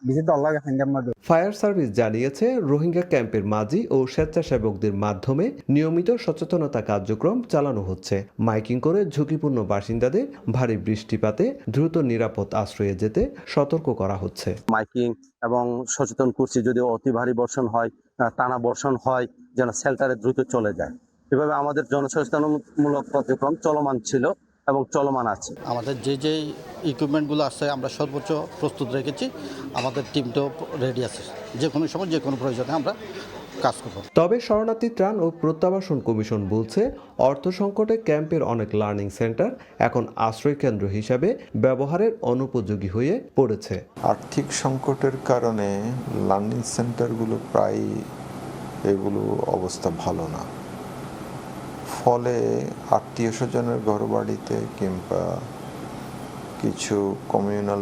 বেশি ডর লাগে খাঞ্জার মধ্যে। ফায়ার সার্ভিস জানিয়েছে, রোহিঙ্গা ক্যাম্পের মাঝি ও স্বেচ্ছাসেবকদের মাধ্যমে নিয়মিত সচেতনতা কার্যক্রম চালানো হচ্ছে। মাইকিং করে ঝুঁকিপূর্ণ বাসিন্দাদের ভারী বৃষ্টিপাতে দ্রুত নিরাপদ আশ্রয়ে যেতে সতর্ক করা হচ্ছে। মাইকিং এবং সচেতন করছি, যদি অতি ভারী বর্ষণ হয়, টানা বর্ষণ হয়, যেন শেল্টারে দ্রুত চলে যায়। এভাবে আমাদের জনসচেতনমূলক কার্যক্রম চলমান ছিল এবং চলমান আছে। আমাদের যে ইকুইপমেন্টগুলো আছে আমরা সর্বোচ্চ প্রস্তুত রেখেছি। আমাদের টিমটাও রেডি আছে, যে কোনো সময় যে কোনো প্রয়োজনে আমরা কাজ করব। তবে শরণার্থী ত্রাণ ও প্রত্যাবাসন কমিশন বলছে, অর্থ সংকটে ক্যাম্পের অনেক লার্নিং সেন্টার এখন আশ্রয় কেন্দ্র হিসাবে ব্যবহারের অনুপযোগী হয়ে পড়েছে। আর্থিক সংকটের কারণে লার্নিং সেন্টারগুলো প্রায় এগুলো অবস্থা ভালো না। ফলে আত্মীয় স্বজনের ঘরবাড়িতে কিংবা কিছু কমিউনাল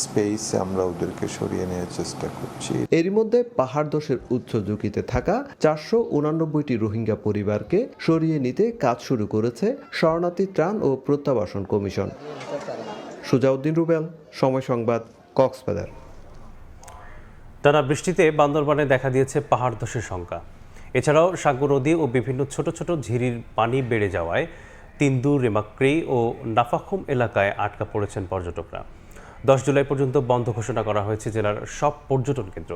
স্পেসে আমরা ওদেরকে সরিয়ে নেওয়ার চেষ্টা করছি। এরই মধ্যে পাহাড় ধসের উচ্চ ঝুঁকিতে থাকা 489টি রোহিঙ্গা পরিবারকে সরিয়ে নিতে কাজ শুরু করেছে শরণার্থী ত্রাণ ও প্রত্যাবাসন কমিশন। সুজাউদ্দিন রুবেল, সময় সংবাদ, কক্সবাজার। টানা বৃষ্টিতে বান্দরবানে দেখা দিয়েছে পাহাড় ধসের শঙ্কা। এছাড়াও সাঙ্গু নদী ও বিভিন্ন ছোট ছোট ঝিরির পানি বেড়ে যাওয়ায় তিন্দু, রেমাক্রি ও নাফাখুম এলাকায় আটকা পড়েছেন পর্যটকরা। 10 জুলাই পর্যন্ত বন্ধ ঘোষণা করা হয়েছে জেলার সব পর্যটন কেন্দ্র।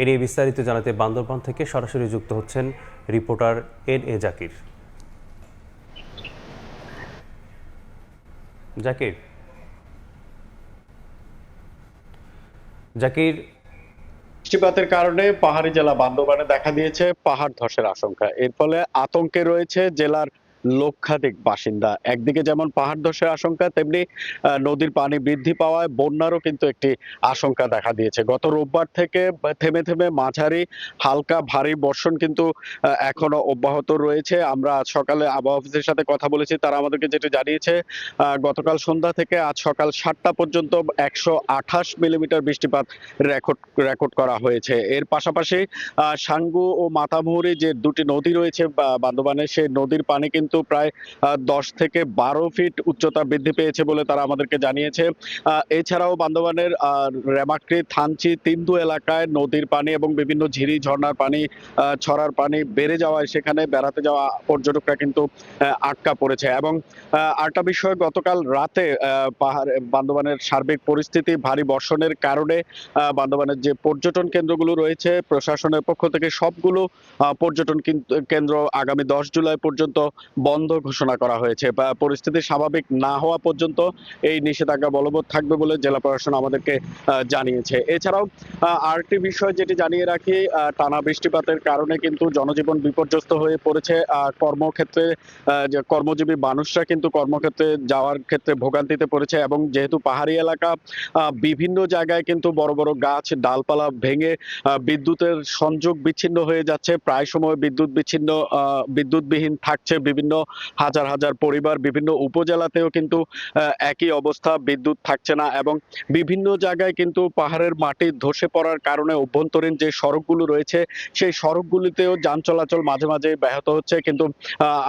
এ নিয়ে বিস্তারিত জানাতে বান্দরবান থেকে সরাসরি যুক্ত হচ্ছেন রিপোর্টার NA জাকির। জাকির, বৃষ্টিপাতের কারণে পাহাড়ি জেলা বান্দরবানে দেখা দিয়েছে পাহাড় ধসের আশঙ্কা। এর ফলে আতঙ্কে রয়েছে জেলার লক্ষাধিক বাসিন্দা। একদিকে যেমন পাহাড় ধসের আশঙ্কা, তেমনি নদীর পানি বৃদ্ধি পাওয়ায় বন্যারও কিন্তু একটি আশঙ্কা দেখা দিয়েছে। গত রোববার থেকে থেমে থেমে মাঝারি হালকা ভারী বর্ষণ কিন্তু এখনো অব্যাহত রয়েছে। আমরা আজ সকালে আবহাওয়া অফিসের সাথে কথা বলেছি, তারা আমাদেরকে যেটা জানিয়েছে, গতকাল সন্ধ্যা থেকে আজ সকাল 7টা পর্যন্ত 128 মিলিমিটার বৃষ্টিপাত রেকর্ড করা হয়েছে। এর পাশাপাশি সাঙ্গু ও মাতামুহুরী যে দুটি নদী রয়েছে বান্দরবানে, সেই নদীর পানি কিন্তু প্রায় 10 থেকে 12 ফিট উচ্চতা বৃদ্ধি পেয়েছে বলে তারা আমাদেরকে জানিয়েছে। এছাড়াও বান্দরবানের রেমাক্রি, থানচি, তিন্দু এলাকায় নদীর পানি এবং বিভিন্ন ঝিরি ঝর্ণার পানি, ছড়ার পানি বেড়ে যাওয়ায় সেখানে বেড়াতে যাওয়া পর্যটকরা কিন্তু আটকা পড়েছে। এবং আরেকটা বিষয়, গতকাল রাতে বান্দরবানের সার্বিক পরিস্থিতি, ভারী বর্ষণের কারণে বান্দরবানের যে পর্যটন কেন্দ্রগুলো রয়েছে, প্রশাসনের পক্ষ থেকে সবগুলো পর্যটন কেন্দ্র আগামী 10 জুলাই পর্যন্ত বন্ধ ঘোষণা করা হয়েছে। পরিস্থিতি স্বাভাবিক না হওয়া পর্যন্ত এই নিষেধাজ্ঞা বলবৎ থাকবে বলে জেলা প্রশাসন আমাদেরকে জানিয়েছে। এছাড়াও আরেকটি বিষয় যেটি জানিয়ে রাখি, টানা বৃষ্টিপাতের কারণে কিন্তু জনজীবন বিপর্যস্ত হয়ে পড়েছে। কর্মক্ষেত্রে কর্মজীবী মানুষরা কিন্তু কর্মক্ষেত্রে যাওয়ার ক্ষেত্রে ভোগান্তিতে পড়েছে। এবং যেহেতু পাহাড়ি এলাকা, বিভিন্ন জায়গায় কিন্তু বড় বড় গাছ ডালপালা ভেঙে বিদ্যুতের সংযোগ বিচ্ছিন্ন হয়ে যাচ্ছে। প্রায় সময় বিদ্যুৎবিহীন থাকছে বিভিন্ন হাজার হাজার পরিবার। বিভিন্ন উপজেলাতেও কিন্তু একই অবস্থা, বিদ্যুৎ থাকছে না। এবং বিভিন্ন জায়গায় কিন্তু পাহাড়ের মাটি ধসে পড়ার কারণে অভ্যন্তরীণ যে সড়কগুলো রয়েছে, সেই সড়কগুলিতেও যান চলাচল মাঝে মাঝে ব্যাহত হচ্ছে। কিন্তু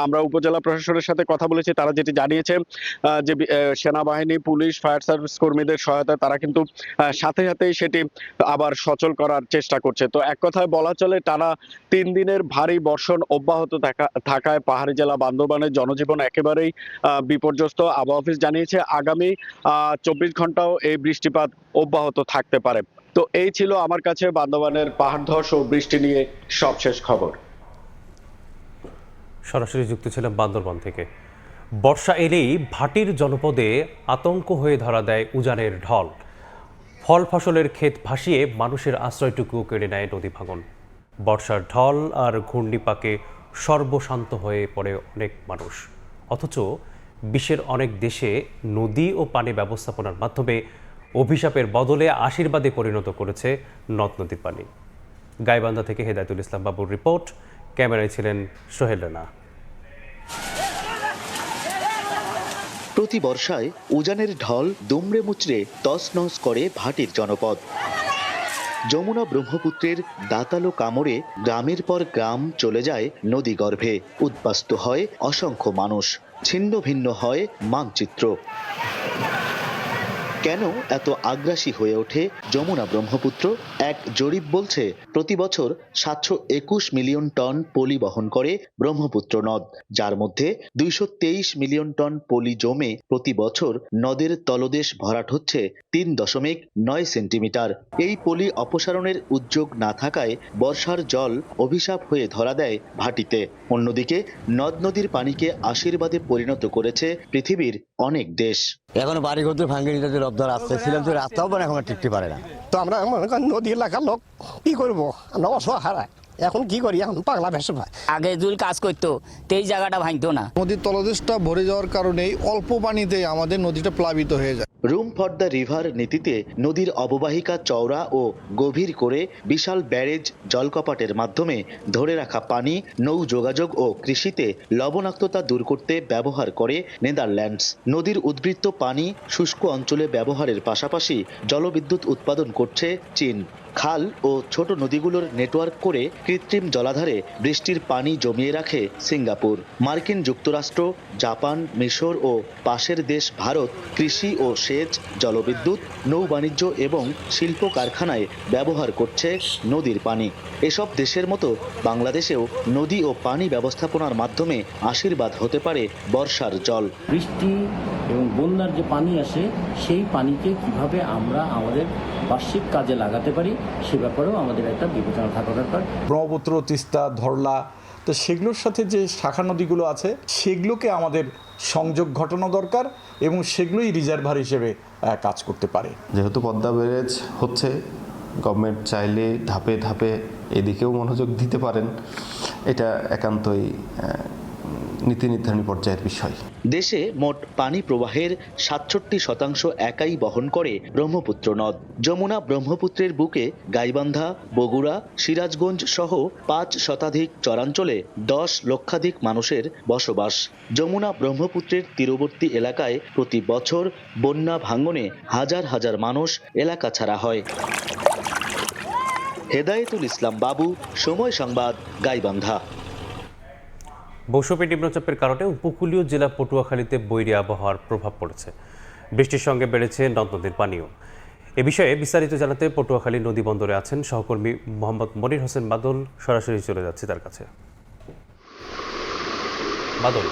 আমরা উপজেলা প্রশাসনের সাথে কথা বলেছি, তারা যেটি জানিয়েছে যে সেনাবাহিনী, পুলিশ, ফায়ার সার্ভিস কর্মীদের সহায়তায় তারা কিন্তু সাথে সাথেই সেটি আবার সচল করার চেষ্টা করছে। তো এক কথায় বলা চলে, টানা 3 দিনের ভারী বর্ষণ অব্যাহত থাকায় পাহাড়ি জেলা বান্দরবানের জনজীবন একেবারেই বিপর্যস্ত। আবহাওয়া অফিস জানিয়েছে আগামী 24 ঘন্টাও এই বৃষ্টিপাত অব্যাহত থাকতে পারে। তো এই ছিল আমার কাছে বান্দরবানের পাহাড় ধস ও বৃষ্টি নিয়ে সবশেষ খবর। সরাসরি যুক্ত ছিলাম বান্দরবান থেকে। বর্ষা এলেই ভাটির জনপদে আতঙ্ক হয়ে ধরা দেয় উজানের ঢল। ফল ফসলের ক্ষেত ভাসিয়ে মানুষের আশ্রয়টুকু কেড়ে নেয় নদী ভাঙন। বর্ষার ঢল আর ঘূর্ণিপাকে সর্বশান্ত হয়ে পড়ে অনেক মানুষ। অথচ বিশ্বের অনেক দেশে নদী ও পানি ব্যবস্থাপনার মাধ্যমে অভিশাপের বদলে আশীর্বাদে পরিণত করেছে নদ নদীর পানি। গাইবান্ধা থেকে হেদায়েতুল ইসলাম বাবুর রিপোর্ট, ক্যামেরায় ছিলেন সোহেল রানা। প্রতি বর্ষায় উজানের ঢল দুমড়ে মুচড়ে তছনছ করে ভাটির জনপদ। যমুনা ব্রহ্মপুত্রের দাতালো কামড়ে গ্রামের পর গ্রাম চলে যায় নদী গর্ভে। উদ্বাস্তু হয় অসংখ্য মানুষ, ছিন্ন ভিন্ন হয় মানচিত্র। কেন এত আগ্রাসী হয়ে ওঠে যমুনা ব্রহ্মপুত্র? এক জরিপ বলছে প্রতি বছর 721 মিলিয়ন টন পলি বহন করে ব্রহ্মপুত্র নদ, যার মধ্যে 223 মিলিয়ন টন পলি জমে প্রতি বছর নদের তলদেশ ভরাট হচ্ছে 3.9 সেন্টিমিটার। এই পলি অপসারণের উদ্যোগ না থাকায় বর্ষার জল অভিশাপ হয়ে ধরা দেয় ভাটিতে। অন্যদিকে নদ নদীর পানিকে আশীর্বাদে পরিণত করেছে পৃথিবীর অনেক দেশ। এখন বাড়ি ঘর ভাঙ্গে নিতে রব্দ রাস্তা ছিলাম, তো রাস্তাও এখন টিকতে পারে না। তো আমরা নদী এলাকার লোক কি করবো, আমরা অসহায়। এখন কি করি, এখন পাগলা ভেসে ভাই। আগে যদি কাজ করতো তো এই জায়গাটা ভাঙতো না। নদীর তলদেশটা ভরে যাওয়ার কারণেই অল্প পানিতে আমাদের নদীটা প্লাবিত হয়ে যায়। রুম ফর দ্য রিভার নীতিতে নদীর অববাহিকা চওড়া ও গভীর করে বিশাল ব্যারেজ জলকপাটের মাধ্যমে ধরে রাখা পানি নৌ যোগাযোগ ও কৃষিতে লবণাক্ততা দূর করতে ব্যবহার করে নেদারল্যান্ডস। নদীর উদ্বৃত্ত পানি শুষ্ক অঞ্চলে ব্যবহারের পাশাপাশি জলবিদ্যুৎ উৎপাদন করছে চীন। খাল ও ছোট নদীগুলোর নেটওয়ার্ক করে কৃত্রিম জলাধারে বৃষ্টির পানি জমিয়ে রাখে সিঙ্গাপুর। মার্কিন যুক্তরাষ্ট্র, জাপান, মিশর ও পাশের দেশ ভারত কৃষি ও সেচ, জলবিদ্যুৎ, নৌ বাণিজ্য এবং শিল্প কারখানায় ব্যবহার করছে নদীর পানি। এসব দেশের মতো বাংলাদেশেও নদী ও পানি ব্যবস্থাপনার মাধ্যমে আশীর্বাদ হতে পারে বর্ষার জল। বৃষ্টি এবং বন্যার যে পানি আসে সেই পানিকে কিভাবে আমরা আমাদের বার্ষিক কাজে লাগাতে পারি সে ব্যাপারেও আমাদের একটা বিবেচনা থাকা দরকার। ব্রহ্মপুত্র, তিস্তা, ধরলা, তো সেগুলোর সাথে যে শাখা নদীগুলো আছে সেগুলোকে আমাদের সংযোগ ঘটানো দরকার এবং সেগুলোই রিজার্ভার হিসেবে কাজ করতে পারে। যেহেতু পদ্মা ব্যারেজ হচ্ছে, গভর্নমেন্ট চাইলে ধাপে ধাপে এদিকেও মনোযোগ দিতে পারেন, এটা একান্তই নীতি নির্ধারণী পর্যায়ের বিষয়। দেশে মোট পানি প্রবাহের ৬৭% একাই বহন করে ব্রহ্মপুত্র নদ। যমুনা ব্রহ্মপুত্রের বুকে গাইবান্ধা, বগুড়া, সিরাজগঞ্জ সহ ৫ শতাধিক চরাঞ্চলে ১০ লক্ষাধিক মানুষের বসবাস। যমুনা ব্রহ্মপুত্রের তীরবর্তী এলাকায় প্রতি বছর বন্যা ভাঙনে হাজার হাজার মানুষ এলাকা ছাড়া হয়। হেদায়েতুল ইসলাম বাবু, সময় সংবাদ, গাইবান্ধা। মৌসুমী নিম্নচাপের কারণে উপকূলীয় জেলা পটুয়াখালীতে বৈরী আবহাওয়ার প্রভাব পড়েছে। বৃষ্টির সঙ্গে বেড়েছে নদ নদীর পানিও। এ বিষয়ে বিস্তারিত জানাতে পটুয়াখালী নদী বন্দরে আছেন সহকর্মী মোহাম্মদ মনির হোসেন বাদল। সরাসরি চলে যাচ্ছে তার কাছে। বাদল,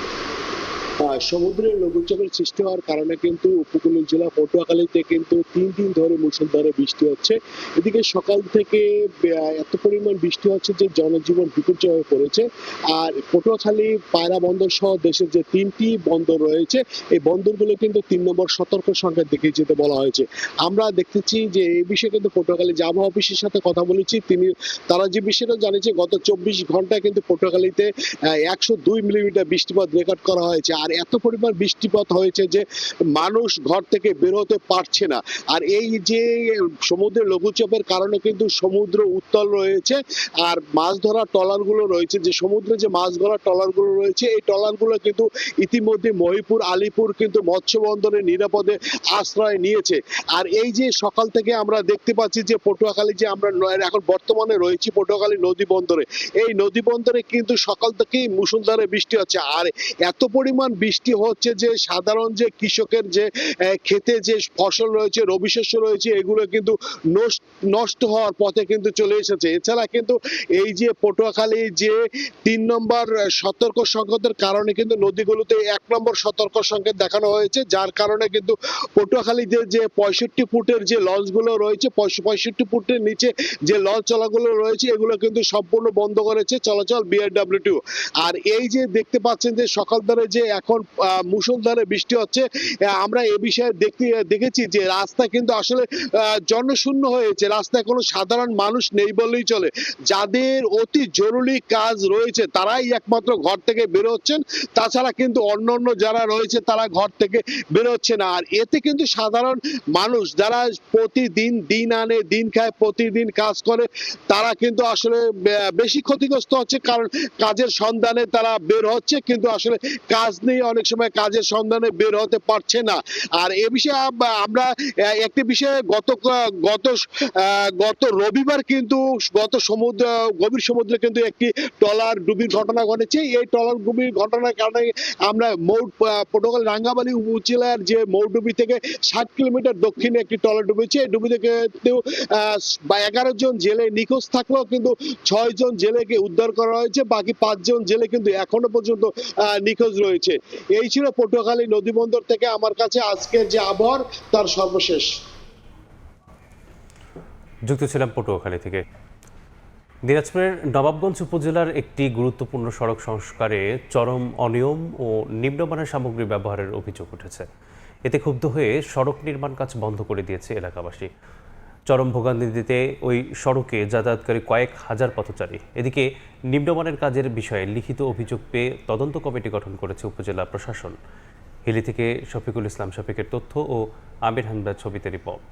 সমুদ্রের লঘুচাপের সৃষ্টি হওয়ার কারণে কিন্তু উপকূলীয় জেলা পটুয়াখালীতে কিন্তু 3 দিন ধরে মুষলধারে বৃষ্টি হচ্ছে। এদিকে সকাল থেকে এত পরিমাণ বৃষ্টি হচ্ছে যে জনজীবন বিপর্যয় হয়ে পড়েছে। আর পটুয়াখালী, পায়রা বন্দর সহ দেশের যে 3টি বন্দর রয়েছে এই বন্দরগুলো কিন্তু 3 নম্বর সতর্ক সংকেত দেখিয়ে যেতে বলা হয়েছে। আমরা দেখতেছি যে এই বিষয়ে কিন্তু পটুয়াখালী যে আবহাওয়া অফিসের সাথে কথা বলেছি, তারা যে বিষয়টা জানিয়েছে গত 24 ঘন্টায় কিন্তু পটুয়াখালীতে 102 মিলিমিটার বৃষ্টিপাত রেকর্ড করা হয়েছে। আর এত পরিমাণ বৃষ্টিপাত হয়েছে যে মানুষ ঘর থেকে বের হতে পারছে না। আর এই যে সমুদ্রের লঘুচাপের কারণে কিন্তু সমুদ্র উত্তাল রয়েছে। আর মাছ ধরা ট্রলারগুলো রয়েছে, যে সমুদ্রে যে মাছ ধরা ট্রলারগুলো রয়েছে এই ট্রলারগুলো কিন্তু ইতিমধ্যে মহিপুর, আলিপুর কিন্তু মৎস্য বন্দরে নিরাপদে আশ্রয় নিয়েছে। আর এই যে সকাল থেকে আমরা দেখতে পাচ্ছি যে পটুয়াখালী যে আমরা এখন বর্তমানে রয়েছি পটুয়াখালী নদী বন্দরে, এই নদী বন্দরে কিন্তু সকাল থেকেই মুষলধারে বৃষ্টি হচ্ছে। আর এত পরিমাণ বৃষ্টি হচ্ছে যে সাধারণ যে কৃষকের যে ক্ষেতে যে ফসল রয়েছে, রবি শস্য রয়েছে, এগুলো কিন্তু নষ্ট হওয়ার পথে কিন্তু চলে এসেছে। এছাড়া কিন্তু এই যে পটুয়াখালী যে 3 নম্বর সতর্ক সংকেতের কারণে কিন্তু নদীগুলোতে 1 নম্বর সতর্ক সংকেত দেখানো হয়েছে, যার কারণে কিন্তু পটুয়াখালীতে যে 65 ফুটের যে লঞ্চগুলো রয়েছে, 65 ফুটের নিচে যে লঞ্চ চলাগুলো রয়েছে এগুলো কিন্তু সম্পূর্ণ বন্ধ করেছে চলাচল বিআরডব্লিউটিও। আর এই যে দেখতে পাচ্ছেন যে সকাল ধরে যে এখন মুষলধারে বৃষ্টি হচ্ছে, আমরা এ বিষয়ে দেখেছি যে রাস্তা কিন্তু আসলে জনশূন্য হয়েছে। রাস্তায় কোনো সাধারণ মানুষ নেই বললেই চলে। যাদের অতি জরুরি কাজ রয়েছে তারাই একমাত্র ঘর থেকে বের হচ্ছেন, তাছাড়া কিন্তু অন্যান্য যারা রয়েছে তারা ঘর থেকে বের হচ্ছে না। আর এতে কিন্তু সাধারণ মানুষ যারা প্রতিদিন দিন আনে দিন খায়, প্রতিদিন কাজ করে, তারা কিন্তু আসলে বেশি ক্ষতিগ্রস্ত হচ্ছে। কারণ কাজের সন্ধানে তারা বের হচ্ছে কিন্তু আসলে কাজ নেই, অনেক সময় কাজের সন্ধানে বের হতে পারছে না। আর এ বিষয়ে আমরা একটি বিষয়ে গত রবিবার কিন্তু গভীর সমুদ্রে কিন্তু একটি ট্রলার ডুবির ঘটনা ঘটেছে। এই ট্রলার ডুবির ঘটনার কারণে আমরা পটুয়াখালী রাঙ্গামালী উপজেলার যে মৌডুবি থেকে 60 কিলোমিটার দক্ষিণে একটি ট্রলার ডুবেছে। এই ডুবি থেকে 11 জন জেলে নিখোঁজ থাকলেও কিন্তু 6 জন জেলেকে উদ্ধার করা হয়েছে, বাকি 5 জন জেলে কিন্তু এখনো পর্যন্ত নিখোঁজ রয়েছে। এই ছিল পটুয়াখালী নদী বন্দর থেকে আমার কাছে আজকের যে আবহাওয়া তার সর্বশেষ। যুক্ত ছিলাম পটুয়াখালী থেকে। দিনাজপুরের নবাবগঞ্জ উপজেলার একটি গুরুত্বপূর্ণ সড়ক সংস্কারে চরম অনিয়ম ও নিম্নমানের সামগ্রী ব্যবহারের অভিযোগ উঠেছে। এতে ক্ষুব্ধ হয়ে সড়ক নির্মাণ কাজ বন্ধ করে দিয়েছে এলাকাবাসী। চরম ভোগান্তিতে ওই সড়কে যাতায়াতকারী কয়েক হাজার পথচারী। এদিকে নিম্নমানের কাজের বিষয়ে লিখিত অভিযোগ পেয়ে তদন্ত কমিটি গঠন করেছে উপজেলা প্রশাসন। হিলি থেকে শফিকুল ইসলাম শফিকের তথ্য ও আমির হামদার ছবিতে রিপোর্ট।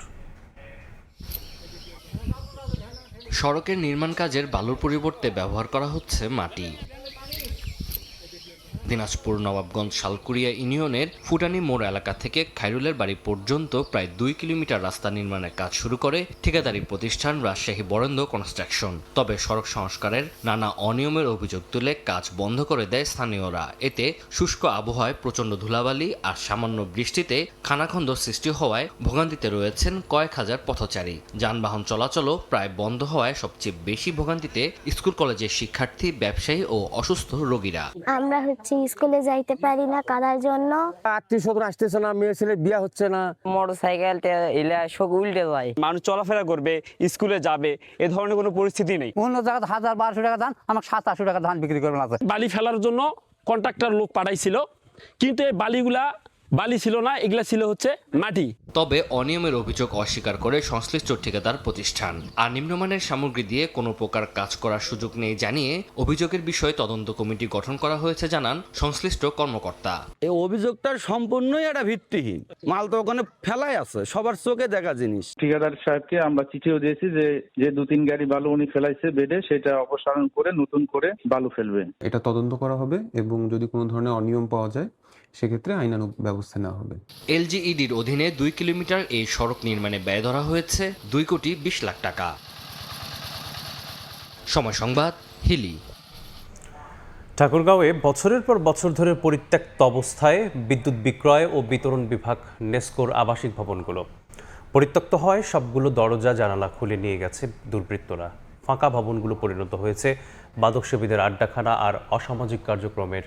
সড়কের নির্মাণ কাজের বালুর পরিবর্তে ব্যবহার করা হচ্ছে মাটি। দিনাজপুর নবাবগঞ্জ শালকুড়িয়া ইউনিয়নের ফুটানি মোড় এলাকা থেকে খায়রুলের বাড়ি পর্যন্ত প্রায় 2 কিলোমিটার রাস্তা নির্মাণের কাজ শুরু করে ঠিকাদারি প্রতিষ্ঠান রাজশাহী বরেন্দ্র কনস্ট্রাকশন। তবে সড়ক সংস্কারের নানা অনিয়মের অভিযোগ তুলে কাজ বন্ধ করে দেয় স্থানীয়রা। এতে শুষ্ক আবহাওয়ায় প্রচণ্ড ধুলাবালি আর সামান্য বৃষ্টিতে খানাখন্দ সৃষ্টি হওয়ায় ভোগান্তিতে রয়েছেন কয়েক হাজার পথচারী। যানবাহন চলাচলও প্রায় বন্ধ হওয়ায় সবচেয়ে বেশি ভোগান্তিতে স্কুল কলেজের শিক্ষার্থী, ব্যবসায়ী ও অসুস্থ রোগীরা। আমরা স্কুলে যাইতে পারি না কাদার জন্য, আত্মীয় স্বজন আসতেছে না, মেয়ে ছেলে বিয়ে হচ্ছে না, মোটরসাইকেল এলে সব উল্টে যায়, মানুষ চলাফেরা করবে, স্কুলে যাবে, এ ধরনের কোনো পরিস্থিতি নেই। অন্য জায়গায় 1000-1200 টাকা ধান, আমাকে 700-800 টাকা ধান বিক্রি করবেন। বালি ফেলার জন্য কন্ট্রাক্টর লোক পাঠাইছিল, কিন্তু এই বালি ছিল না, এগুলা ছিল হচ্ছে মাটি। তবে অনিয়মের অভিযোগ অস্বীকার করে সংশ্লিষ্ট ঠিকাদার প্রতিষ্ঠান। আর নিম্নমানের সামগ্রী দিয়ে কোনো প্রকার কাজ করার সুযোগ নেই জানিয়ে অভিযোগের বিষয়ে তদন্ত কমিটি গঠন করা হয়েছে জানান সংশ্লিষ্ট কর্মকর্তা। এই অভিযোগটা সম্পূর্ণই একটা ভিত্তিহীন, মাল তো ওখানে ফেলাই আছে, সবার চোখে দেখা জিনিস। ঠিকাদার সাহেবকে আমরা চিঠিও দিয়েছি যে 2-3 গাড়ি বালু উনি ফেলাইছে বেডে, সেটা অপসারণ করে নতুন করে বালু ফেলবে। এটা তদন্ত করা হবে এবং যদি কোনো ধরনের অনিয়ম পাওয়া যায় সেক্ষেত্রে আইনানুগ ব্যবস্থা নেওয়া হবে। এলজিইডির অধীনে 2 কিলোমিটার এই সড়ক নির্মাণে ব্যয় ধরা হয়েছে 2,20,00,000 টাকা। সময় সংবাদ, হিলি। ঠাকুরগাঁওয়ে বছরের পর বছর ধরে পরিত্যক্ত অবস্থায় বিদ্যুৎ বিক্রয় ও বিতরণ বিভাগ নেসকোর আবাসিক ভবনগুলো। পরিত্যক্ত হয় সবগুলো দরজা জানালা খুলে নিয়ে গেছে দুর্বৃত্তরা। ফাঁকা ভবনগুলো পরিণত হয়েছে মাদকসেবীদের আড্ডাখানা আর অসামাজিক কার্যক্রমের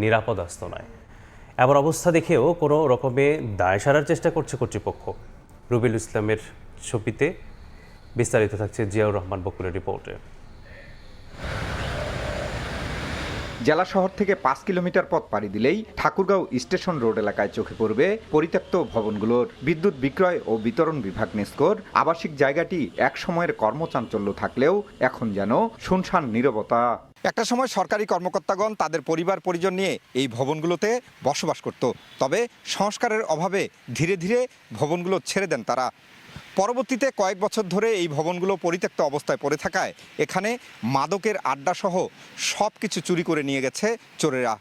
নিরাপদ আস্তনায়। এমন অবস্থা দেখেও কোনো রকমে দায় সারার চেষ্টা করছে কর্তৃপক্ষ। রুবেল ইসলামের ছবিতে বিস্তারিত থাকছে জিয়াউর রহমান বকুলের রিপোর্টে। জেলা শহর থেকে 5 কিলোমিটার পথ পাড়ি দিলেই ঠাকুরগাঁও স্টেশন রোড এলাকায় চোখে পড়বে পরিত্যক্ত ভবনগুলোর। বিদ্যুৎ বিক্রয় ও বিতরণ বিভাগ নেসকোর আবাসিক জায়গাটি এক সময়ের কর্মচাঞ্চল্য থাকলেও এখন যেন শুনশান নীরবতা। একটা সময় সরকারি কর্মকর্তাগণ তাদের পরিবার পরিজন নিয়ে এই ভবনগুলোতে বসবাস করত, তবে সংস্কারের অভাবে ধীরে ধীরে ভবনগুলো ছেড়ে দেন তারা। পরবর্তীতে কয়েক বছর ধরে এই ভবনগুলো পরিত্যক্ত অবস্থায় পড়ে থাকায় এখানে মাদকের আড্ডাসহ সব কিছু চুরি করে নিয়ে গেছে চোরেরা।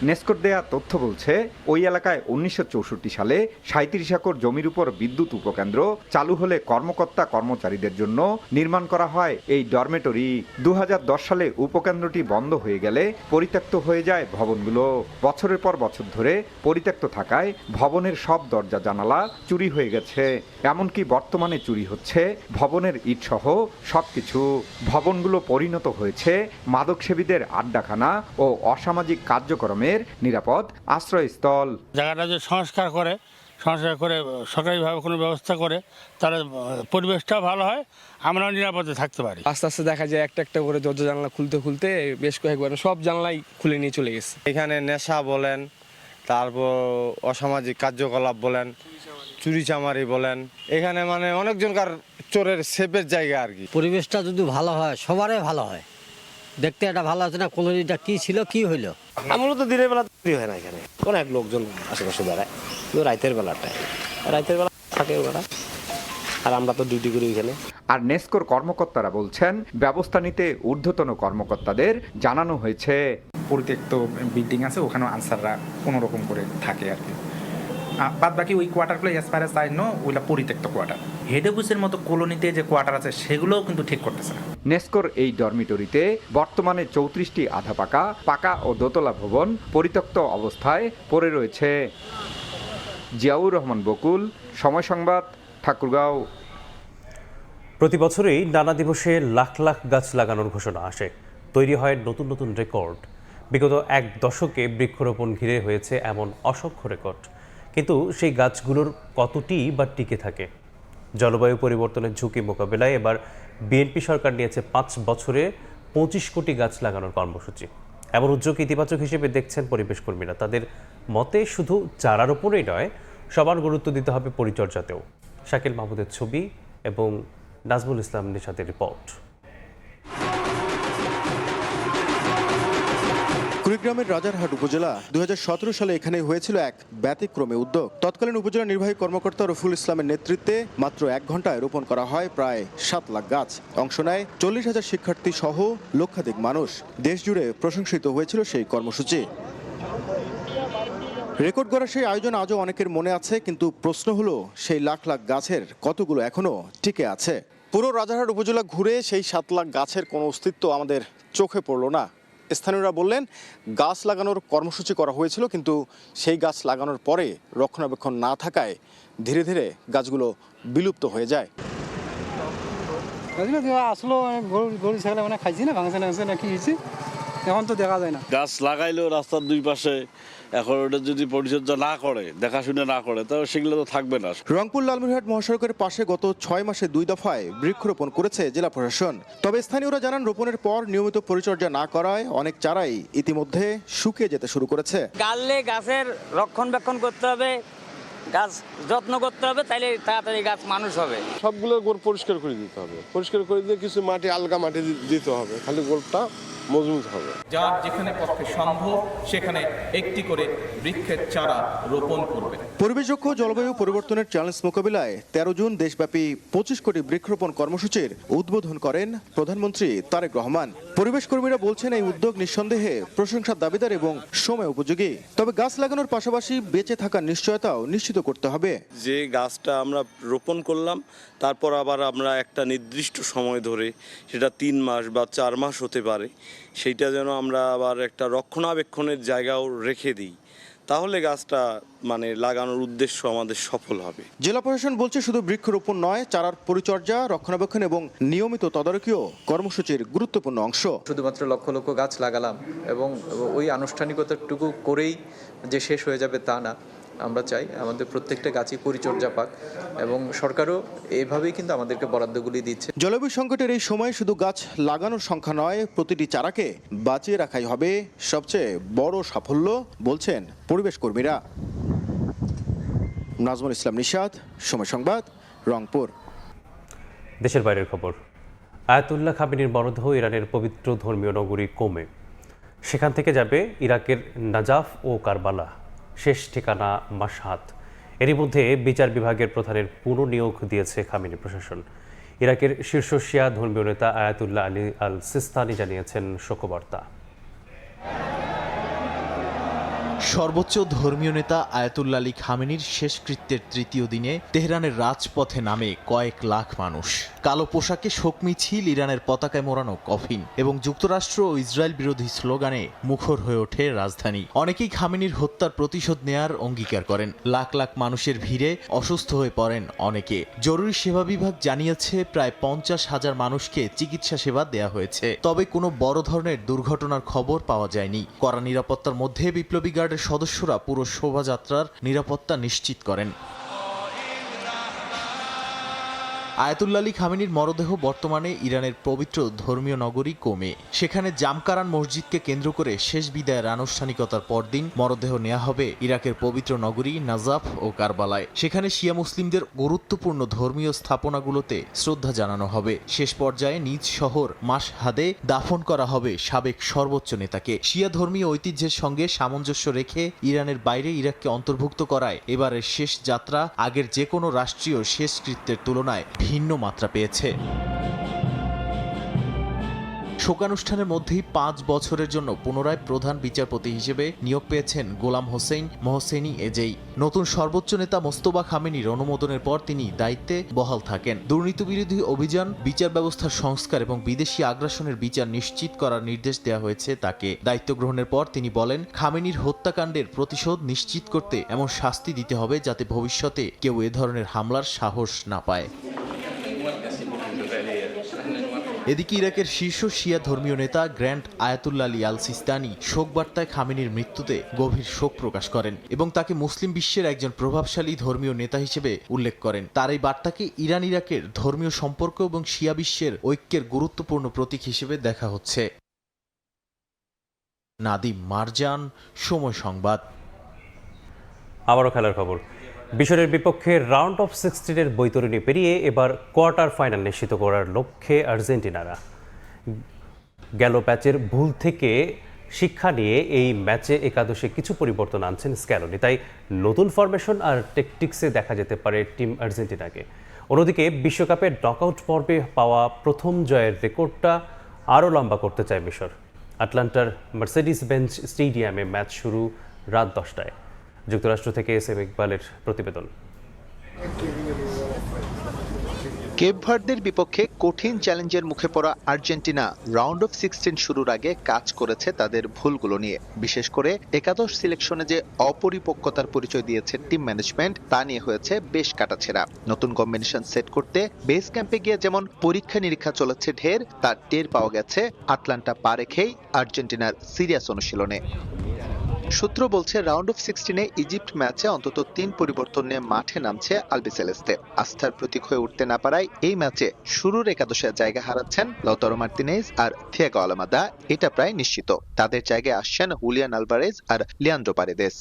নেসকোর দেয়া তথ্য বলছে ওই এলাকায় 1964 সালে 37 একর জমির উপর বিদ্যুৎ উপকেন্দ্র চালু হলে কর্মকর্তা কর্মচারীদের জন্য নির্মাণ করা হয় এই ডরমেটরি। 2010 সালে উপকেন্দ্রটি বন্ধ হয়ে গেলে পরিত্যক্ত হয়ে যায় ভবনগুলো। বছরের পর বছর ধরে পরিত্যক্ত থাকায় ভবনের সব দরজা জানালা চুরি হয়ে গেছে। এমনকি বর্তমানে চুরি হচ্ছে ভবনের ইটসহ সবকিছু। ভবনগুলো পরিণত হয়েছে মাদকসেবীদের আড্ডাখানা ও অসামাজিক কার্যক্রমের নিরাপদ আশ্রয়স্থল। জায়গাটা যে সংস্কার করে সরকারিভাবে কোনো ব্যবস্থা করে তাহলে পরিবেশটা ভালো হয়, আমরাও নিরাপদে থাকতে পারি। আস্তে আস্তে দেখা যায় একটা একটা করে দরজা জানলা খুলতে খুলতে বেশ কয়েকবার সব জানলাই খুলে নিয়ে চলে গেছে। এখানে নেশা বলেন, তারপর অসামাজিক কার্যকলাপ বলেন, চুরি চামারি বলেন, এখানে মানে অনেকজনকার চোরের সেফের জায়গা আর কি। পরিবেশটা যদি ভালো হয় সবারই ভালো হয়, দেখতে এটা ভালো আছে না, কলোনিটা কি ছিল কি হইলো। আমরা তো দিনের বেলা তৈরি হয় না, এখানে অনেক লোকজন আশেপাশে বেড়ায়, রাতের বেলা থাকে ওরা, আর আমরা তো ডিউটি করি এখানে। আর নেসকোর কর্মকর্তারা বলছেন ব্যবস্থা নিতে ঊর্ধ্বতন কর্মকর্তাদের জানানো হয়েছে। পরিত্যক্ত বিল্ডিং আছে, ওখানেও আনসাররা কোনো রকম করে থাকে আর কি। বাদ বাকি ওই কোয়ার্টারগুলো এসপায়ার সাইড নো, ওইগুলো পরিত্যক্ত কোয়ার্টার। হেড অফিসের মতো কলোনিতে যে কোয়ার্টার আছে সেগুলোও কিন্তু ঠিক করতেছে না। নেসকোর এই ডরমিটরিতে বর্তমানে 34টি আধা পাকা, পাকা ও দোতলা ভবন পরিত্যক্ত অবস্থায় পড়ে রয়েছে। জিয়াউর রহমান বকুল, সময় সংবাদ, ঠাকুরগাঁও। প্রতি বছরই নানা দিবসে লাখ লাখ গাছ লাগানোর ঘোষণা আসে, তৈরি হয় নতুন নতুন রেকর্ড। বিগত এক দশকে বৃক্ষরোপণ ঘিরে হয়েছে এমন অসংখ্য রেকর্ড, কিন্তু সেই গাছগুলোর কতটি বা টিকে থাকে? জলবায়ু পরিবর্তনের ঝুঁকি মোকাবেলায় এবার বিএনপি সরকার নিয়েছে 5 বছরে 25 কোটি গাছ লাগানোর কর্মসূচি। এমন উদ্যোগ ইতিবাচক হিসেবে দেখছেন পরিবেশ কর্মীরা। তাদের মতে শুধু চারার উপরেই নয়, সবার গুরুত্ব দিতে হবে পরিচর্যাতেও। শাকিল মাহমুদের ছবি এবং নাজমুল ইসলাম নিশাতের রিপোর্ট। কুড়িগ্রাম কুড়িগ্রামের রাজারহাট উপজেলা 2017 সালে এখানে হয়েছিল এক ব্যতিক্রমী উদ্যোগ। তৎকালীন উপজেলা নির্বাহী কর্মকর্তা রফুল ইসলামের নেতৃত্বে মাত্র 1 ঘন্টায় রোপণ করা হয় প্রায় 7 লাখ গাছ। অংশ নেয় 40,000 শিক্ষার্থী সহ লক্ষাধিক মানুষ। দেশ জুড়ে প্রশংসিত হয়েছিল সেই কর্মসূচি। রেকর্ড গড়া সেই আয়োজন আজও অনেকের মনে আছে, কিন্তু প্রশ্ন হলো সেই লাখ লাখ গাছের কতগুলো এখনো টিকে আছে। পুরো রাজারহাট উপজেলা ঘুরে সেই 7 লাখ গাছের কোনো অস্তিত্ব আমাদের চোখে পড়ল না। স্থানীয়রা বললেন গাছ লাগানোর কর্মসূচি করা হয়েছিল, কিন্তু সেই গাছ লাগানোর পরে রক্ষণাবেক্ষণ না থাকায় ধীরে ধীরে গাছগুলো বিলুপ্ত হয়ে যায়। আসলো গরু ছাগল মানে খাইছি না, ভাঙছে না কি হয়েছে এখন তো দেখা যায় না। গাছ লাগাইলেও রাস্তার দুই পাশে এখন ওটা যদি পরিচর্যা না করে, দেখাশোনা না করে, তাহলে সেগুলো তো থাকবে না। রংপুর লালমনিরহাট মহাসড়কের পাশে গত 6 মাসে 2 দফায় বৃক্ষরোপণ করেছে জেলা প্রশাসন। তবে স্থানীয়রা জানান রোপণের পর নিয়মিত পরিচর্যা না করায় অনেক চারাই ইতিমধ্যে শুকিয়ে যেতে শুরু করেছে। গাছলে গাছের রক্ষণাবেক্ষণ করতে হবে, গাছ যত্ন করতে হবে, তাইলে তাড়াতাড়ি গাছ মানুষ হবে। সবগুলো গোড় পরিষ্কার করে দিতে হবে, পরিষ্কার করে দিয়ে কিছু মাটি আলগা মাটি দিতে হবে, খালি গোড়টা মজবুত হবে। যার যেখানে পক্ষে সম্ভব সেখানে একটি করে বৃক্ষের চারা রোপণ করবে। পরিবেশযোগ্য জলবায়ু পরিবর্তনের চ্যালেঞ্জ মোকাবিলায় 13 জুন দেশব্যাপী 25 কোটি বৃক্ষরোপণ কর্মসূচির উদ্বোধন করেন প্রধানমন্ত্রী তারেক রহমান। পরিবেশ কর্মীরা বলছেন এই উদ্যোগ নিঃসন্দেহে প্রশংসার দাবিদার এবং সময় উপযোগী। তবে গাছ লাগানোর পাশাপাশি বেঁচে থাকার নিশ্চয়তাও নিশ্চিত করতে হবে। যে গাছটা আমরা রোপণ করলাম, তারপর আবার আমরা একটা নির্দিষ্ট সময় ধরে, সেটা 3 মাস বা 4 মাস হতে পারে, সেইটা যেন আমরা আবার একটা রক্ষণাবেক্ষণের জায়গাও রেখে দিই, তাহলে গাছটা মানে লাগানোর উদ্দেশ্য আমাদের সফল হবে। জেলা প্রশাসন বলছে শুধু বৃক্ষরোপণ নয়, চারার পরিচর্যা, রক্ষণাবেক্ষণ এবং নিয়মিত তদারকিও কর্মসূচির গুরুত্বপূর্ণ অংশ। শুধুমাত্র লক্ষ লক্ষ গাছ লাগালাম এবং ওই আনুষ্ঠানিকতাটুকু করেই যে শেষ হয়ে যাবে তা না। আমরা চাই আমাদের প্রত্যেকটা গাছই পরিচর্যা পাক এবং সরকারও এভাবেই কিন্তু আমাদেরকে বরাদ্দগুলি দিচ্ছে। জলবায়ু সংকটের এই সময় শুধু গাছ লাগানোর সংখ্যা নয়, প্রতিটি চারাকে বাঁচিয়ে রাখাই হবে সবচেয়ে বড় সাফল্য বলছেন পরিবেশ কর্মীরা। নাজমুল ইসলাম নিশাত, সময় সংবাদ, রংপুর। দেশের বাইরের খবর। আয়াতুল্লাহ খামেনির মরদেহ ইরানের পবিত্র ধর্মীয় নগরী কোমে। সেখান থেকে যাবে ইরাকের নাজাফ ও কারবালা, শেষ ঠিকানা মাশহাদ। এরই মধ্যে বিচার বিভাগের প্রধানের পুনঃনিয়োগ দিয়েছে খামেনি প্রশাসন। ইরাকের শীর্ষ শিয়া ধর্মীয় নেতা আয়াতুল্লাহ আলী আল সিস্তানি জানিয়েছেন শোকবার্তা। সর্বোচ্চ ধর্মীয় নেতা আয়াতুল্লাহ আলী খামেনির শেষকৃত্যের তৃতীয় দিনে তেহরানের রাজপথে নামে কয়েক লাখ মানুষ। কালো পোশাকে শোক মিছিল, ইরানের পতাকায় মোড়ানো কফিন এবং যুক্তরাষ্ট্র ও ইসরায়েল বিরোধী স্লোগানে মুখর হয়ে ওঠে রাজধানী। অনেকেই খামেনির হত্যার প্রতিশোধ নেয়ার অঙ্গীকার করেন। লাখ লাখ মানুষের ভিড়ে অসুস্থ হয়ে পড়েন অনেকে। জরুরি সেবা বিভাগ জানিয়েছে প্রায় 50,000 মানুষকে চিকিৎসা সেবা দেয়া হয়েছে। তবে কোনো বড় ধরনের দুর্ঘটনার খবর পাওয়া যায়নি। কড়া নিরাপত্তার মধ্যে বিপ্লবী গার্ডের সদস্যরা পুরো শোভাযাত্রার নিরাপত্তা নিশ্চিত করেন। আয়াতুল্লাহ আলী খামেনির মরদেহ বর্তমানে ইরানের পবিত্র ধর্মীয় নগরী কোমে। সেখানে জামকারান মসজিদকে কেন্দ্র করে শেষ বিদায়ের আনুষ্ঠানিকতার পরদিন মরদেহ নেওয়া হবে ইরাকের পবিত্র নগরী নাজাফ ও কারবালায়। সেখানে শিয়া মুসলিমদের গুরুত্বপূর্ণ ধর্মীয় স্থাপনাগুলোতে শ্রদ্ধা জানানো হবে। শেষ পর্যায়ে নিজ শহর মাশহাদে দাফন করা হবে সাবেক সর্বোচ্চ নেতাকে। শিয়া ধর্মীয় ঐতিহ্যের সঙ্গে সামঞ্জস্য রেখে ইরানের বাইরে ইরাককে অন্তর্ভুক্ত করায় এবারের শেষ যাত্রা আগের যে কোনো রাষ্ট্রীয় শেষকৃত্যের তুলনায় ভিন্ন মাত্রা পেয়েছে। শোকানুষ্ঠানের মধ্যেই 5 বছরের জন্য পুনরায় প্রধান বিচারপতি হিসেবে নিয়োগ পেয়েছেন গোলাম হোসেন মোহসেনি এজেই। নতুন সর্বোচ্চ নেতা মোস্তফা খামেনির অনুমোদনের পর তিনি দায়িত্বে বহাল থাকেন। দুর্নীতি বিরোধী অভিযান, বিচার ব্যবস্থার সংস্কার এবং বিদেশি আগ্রাসনের বিচার নিশ্চিত করার নির্দেশ দেওয়া হয়েছে তাকে। দায়িত্ব গ্রহণের পর তিনি বলেন, খামেনির হত্যাকাণ্ডের প্রতিশোধ নিশ্চিত করতে এমন শাস্তি দিতে হবে যাতে ভবিষ্যতে কেউ এ ধরনের হামলার সাহস না পায়। এদিকে ইরাকের শীর্ষ শিয়া ধর্মীয় নেতা গ্র্যান্ড আয়াতুল্লাহ আলী আল সিস্তানি শোকবার্তায় খামেনির মৃত্যুতে গভীর শোক প্রকাশ করেন এবং তাকে মুসলিম বিশ্বের একজন প্রভাবশালী ধর্মীয় নেতা হিসেবে উল্লেখ করেন। তার এই বার্তাকে ইরান ইরাকের ধর্মীয় সম্পর্ক এবং শিয়া বিশ্বের ঐক্যের গুরুত্বপূর্ণ প্রতীক হিসেবে দেখা হচ্ছে। নাদিম মারজান, সময় সংবাদ। আবারও খেলার খবর। মিশরের বিপক্ষে রাউন্ড অফ 16-এর বৈতরণী পেরিয়ে এবার কোয়ার্টার ফাইনাল নিশ্চিত করার লক্ষ্যে আর্জেন্টিনারা। গেল ম্যাচের ভুল থেকে শিক্ষা নিয়ে এই ম্যাচে একাদশে কিছু পরিবর্তন আনছেন স্ক্যালোনি, তাই নতুন ফরমেশন আর টেকটিক্সে দেখা যেতে পারে টিম আর্জেন্টিনাকে। অন্যদিকে বিশ্বকাপের নকআউট পর্বে পাওয়া প্রথম জয়ের রেকর্ডটা আরও লম্বা করতে চায় মিশর। আটলান্টার মার্সেডিস বেঞ্চ স্টেডিয়ামে ম্যাচ শুরু রাত 10টায়। যুক্তরাষ্ট্র থেকে এসএম ইকবালের প্রতিবেদন। কেপ ভার্দের বিপক্ষে কঠিন চ্যালেঞ্জের মুখে পড়া আর্জেন্টিনা রাউন্ড অফ 16 শুরুর আগে কাজ করেছে তাদের ভুলগুলো নিয়ে। বিশেষ করে একাদশ সিলেকশনে যে অপরিপক্কতার পরিচয় দিয়েছে টিম ম্যানেজমেন্ট, তা নিয়ে হয়েছে বেশ কাটাছেঁড়া। নতুন কম্বিনেশন সেট করতে বেস ক্যাম্পে গিয়ে যেমন পরীক্ষা নিরীক্ষা চলেছে ঢের, তার টের পাওয়া গেছে আটলান্টা পা রেখেই আর্জেন্টিনার সিরিয়াস অনুশীলনে। সূত্র বলছে রাউন্ড অফ 16-এ ইজিপ্ট ম্যাচে অন্তত 3 পরিবর্তন নিয়ে মাঠে নামছে আলবিসেলেস্তে। আস্থার প্রতীক হয়ে উঠতে না পারায় এই ম্যাচে শুরুর একাদশে জায়গা হারাচ্ছেন লাউতারো মার্তিনেজ আর থিয়াগো আলমাদা, এটা প্রায় নিশ্চিত। তাদের জায়গায় আসছেন হুলিয়ান আলভারেজ আর Leandro Paredes.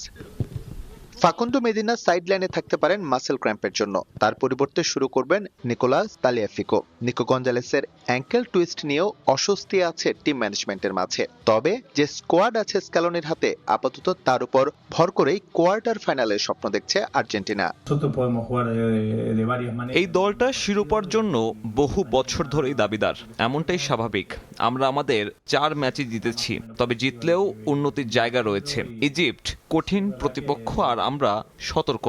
Facundo Medina side লাইনে থাকতে পারেন মাসেল ক্র্যাম্পের জন্য, তার পরিবর্তে শুরু করবেন নিকোলাস তালিয়াফিকো। নিকো গঞ্জালেসের অ্যাঙ্কেল টুইস্ট নিয়েও অস্বস্তি আছে টিম ম্যানেজমেন্টের মাঝে। তবে যে স্কোয়াড আছে স্ক্যালোনির হাতে, আপাতত তার উপর ভর করেই কোয়ার্টার ফাইনালের স্বপ্ন দেখছে আর্জেন্টিনা। এই দলটা শিরোপার জন্য বহু বছর ধরেই দাবিদার, এমনটাই স্বাভাবিক। আমরা আমাদের 4 ম্যাচে জিতেছি, তবে জিতলেও উন্নতির জায়গা রয়েছে। ইজিপ্ট কঠিন প্রতিপক্ষ আর আমরা সতর্ক।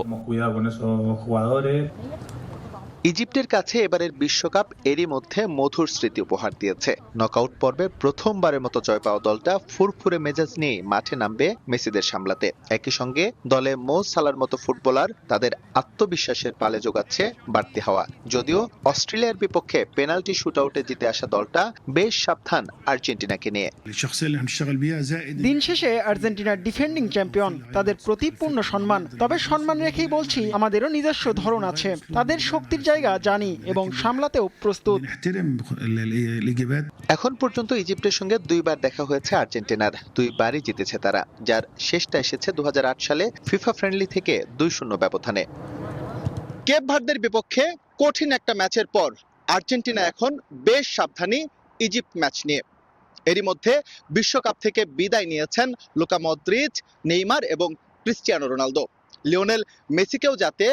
ইজিপ্টের কাছে এবারের বিশ্বকাপ এরই মধ্যে মধুর স্মৃতি উপহার দিয়েছে। নকআউট পর্বে প্রথমবারের মতো জয় পাওয়া দলটা ফুরফুরে মেজাজ নিয়ে মাঠে নামবে মেসিদের সামলাতে। একই সঙ্গে দলে মো সালার মতো ফুটবলার তাদের আত্মবিশ্বাসের পালে যোগাচ্ছে বাড়তি হাওয়া। যদিও অস্ট্রেলিয়ার বিপক্ষে পেনাল্টি শুটআউটে জিতে আসা দলটা বেশ সাবধান আর্জেন্টিনাকে নিয়ে। দিন শেষে আর্জেন্টিনার ডিফেন্ডিং চ্যাম্পিয়ন, তাদের প্রতি পূর্ণ সম্মান। তবে সম্মান রেখেই বলছি, আমাদেরও নিজস্ব ধরন আছে। তাদের শক্তির জায়গা জানি এবং সামলাতেও প্রস্তুত। এখন পর্যন্ত ইজিপ্টের সঙ্গে 2 বার দেখা হয়েছে আর্জেন্টিনার, 2 বারই জিতেছে তারা, যার শেষটা এসেছে 2008 সালে ফিফা ফ্রেন্ডলি থেকে 2-0 ব্যবধানে। কেপ ভার্দের বিপক্ষে কঠিন একটা ম্যাচের পর আর্জেন্টিনা এখন বেশ সাবধানী ইজিপ্ট ম্যাচ নিয়ে। এরই মধ্যে বিশ্বকাপ থেকে বিদায় নিয়েছেন লুকা মদ্রিচ, নেইমার এবং ক্রিস্টিয়ানো রোনালদো। লিওনেল মেসিকেও যাতে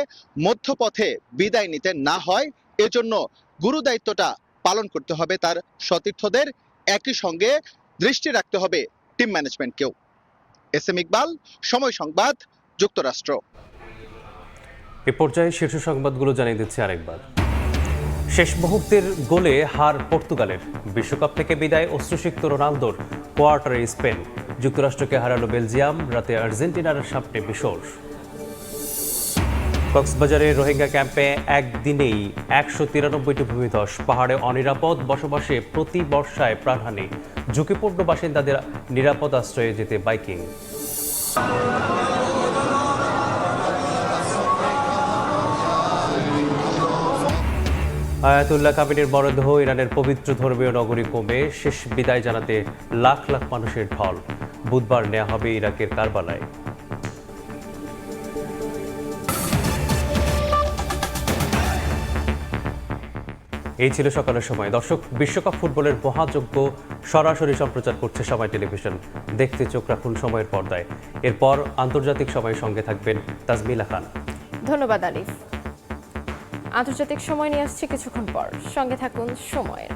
মধ্যপথে বিদায় নিতে না হয়, এজন্য গুরু দায়িত্বটা পালন করতে হবে তার সতীর্থদের। একই সঙ্গে দৃষ্টি রাখতে হবে টিম ম্যানেজমেন্টকেও। এসএম ইকবাল, সময় সংবাদ, যুক্তরাষ্ট্র। এ পর্যায়ে শীর্ষ সংবাদগুলো জানিয়ে দিচ্ছি আরেকবার। শেষ মুহূর্তের গোলে হার পর্তুগালের। বিশ্বকাপ থেকে বিদায় অশ্রুসিক্ত রোনালদোর। কোয়ার্টারে স্পেন। যুক্তরাষ্ট্রকে হারালো বেলজিয়াম। রাতে আর্জেন্টিনার সামনে মিশর। কক্সবাজারে রোহিঙ্গা ক্যাম্পে একদিনেই 193টি ভূমিধস। পাহাড়ে অনিরাপদ বসবাসে প্রতি বর্ষায় প্রাণহানি। ঝুঁকিপূর্ণ বাসিন্দাদের নিরাপদ আশ্রয়ে যেতে বাইকিং। আয়াতুল্লাহ খামেনির মরদেহ ইরানের পবিত্র ধর্মীয় নগরী কোমে শেষ বিদায় জানাতে লাখ লাখ মানুষের ঢল। বুধবার নেওয়া হবে ইরাকের কারবালায়। এই ছিল সকালের সময়। দর্শক, বিশ্বকাপ ফুটবলের মহাযজ্ঞ সরাসরি সম্প্রচার করছে সময় টেলিভিশন। দেখতে চোখ রাখুন সময়ের পর্দায়। এরপর আন্তর্জাতিক সময় সঙ্গে থাকবেন তাজমিলা খান। ধন্যবাদ আলিফ। আন্তর্জাতিক সময় নিয়ে আসছে কিছুক্ষণ পর। সঙ্গে থাকুন সময়ের।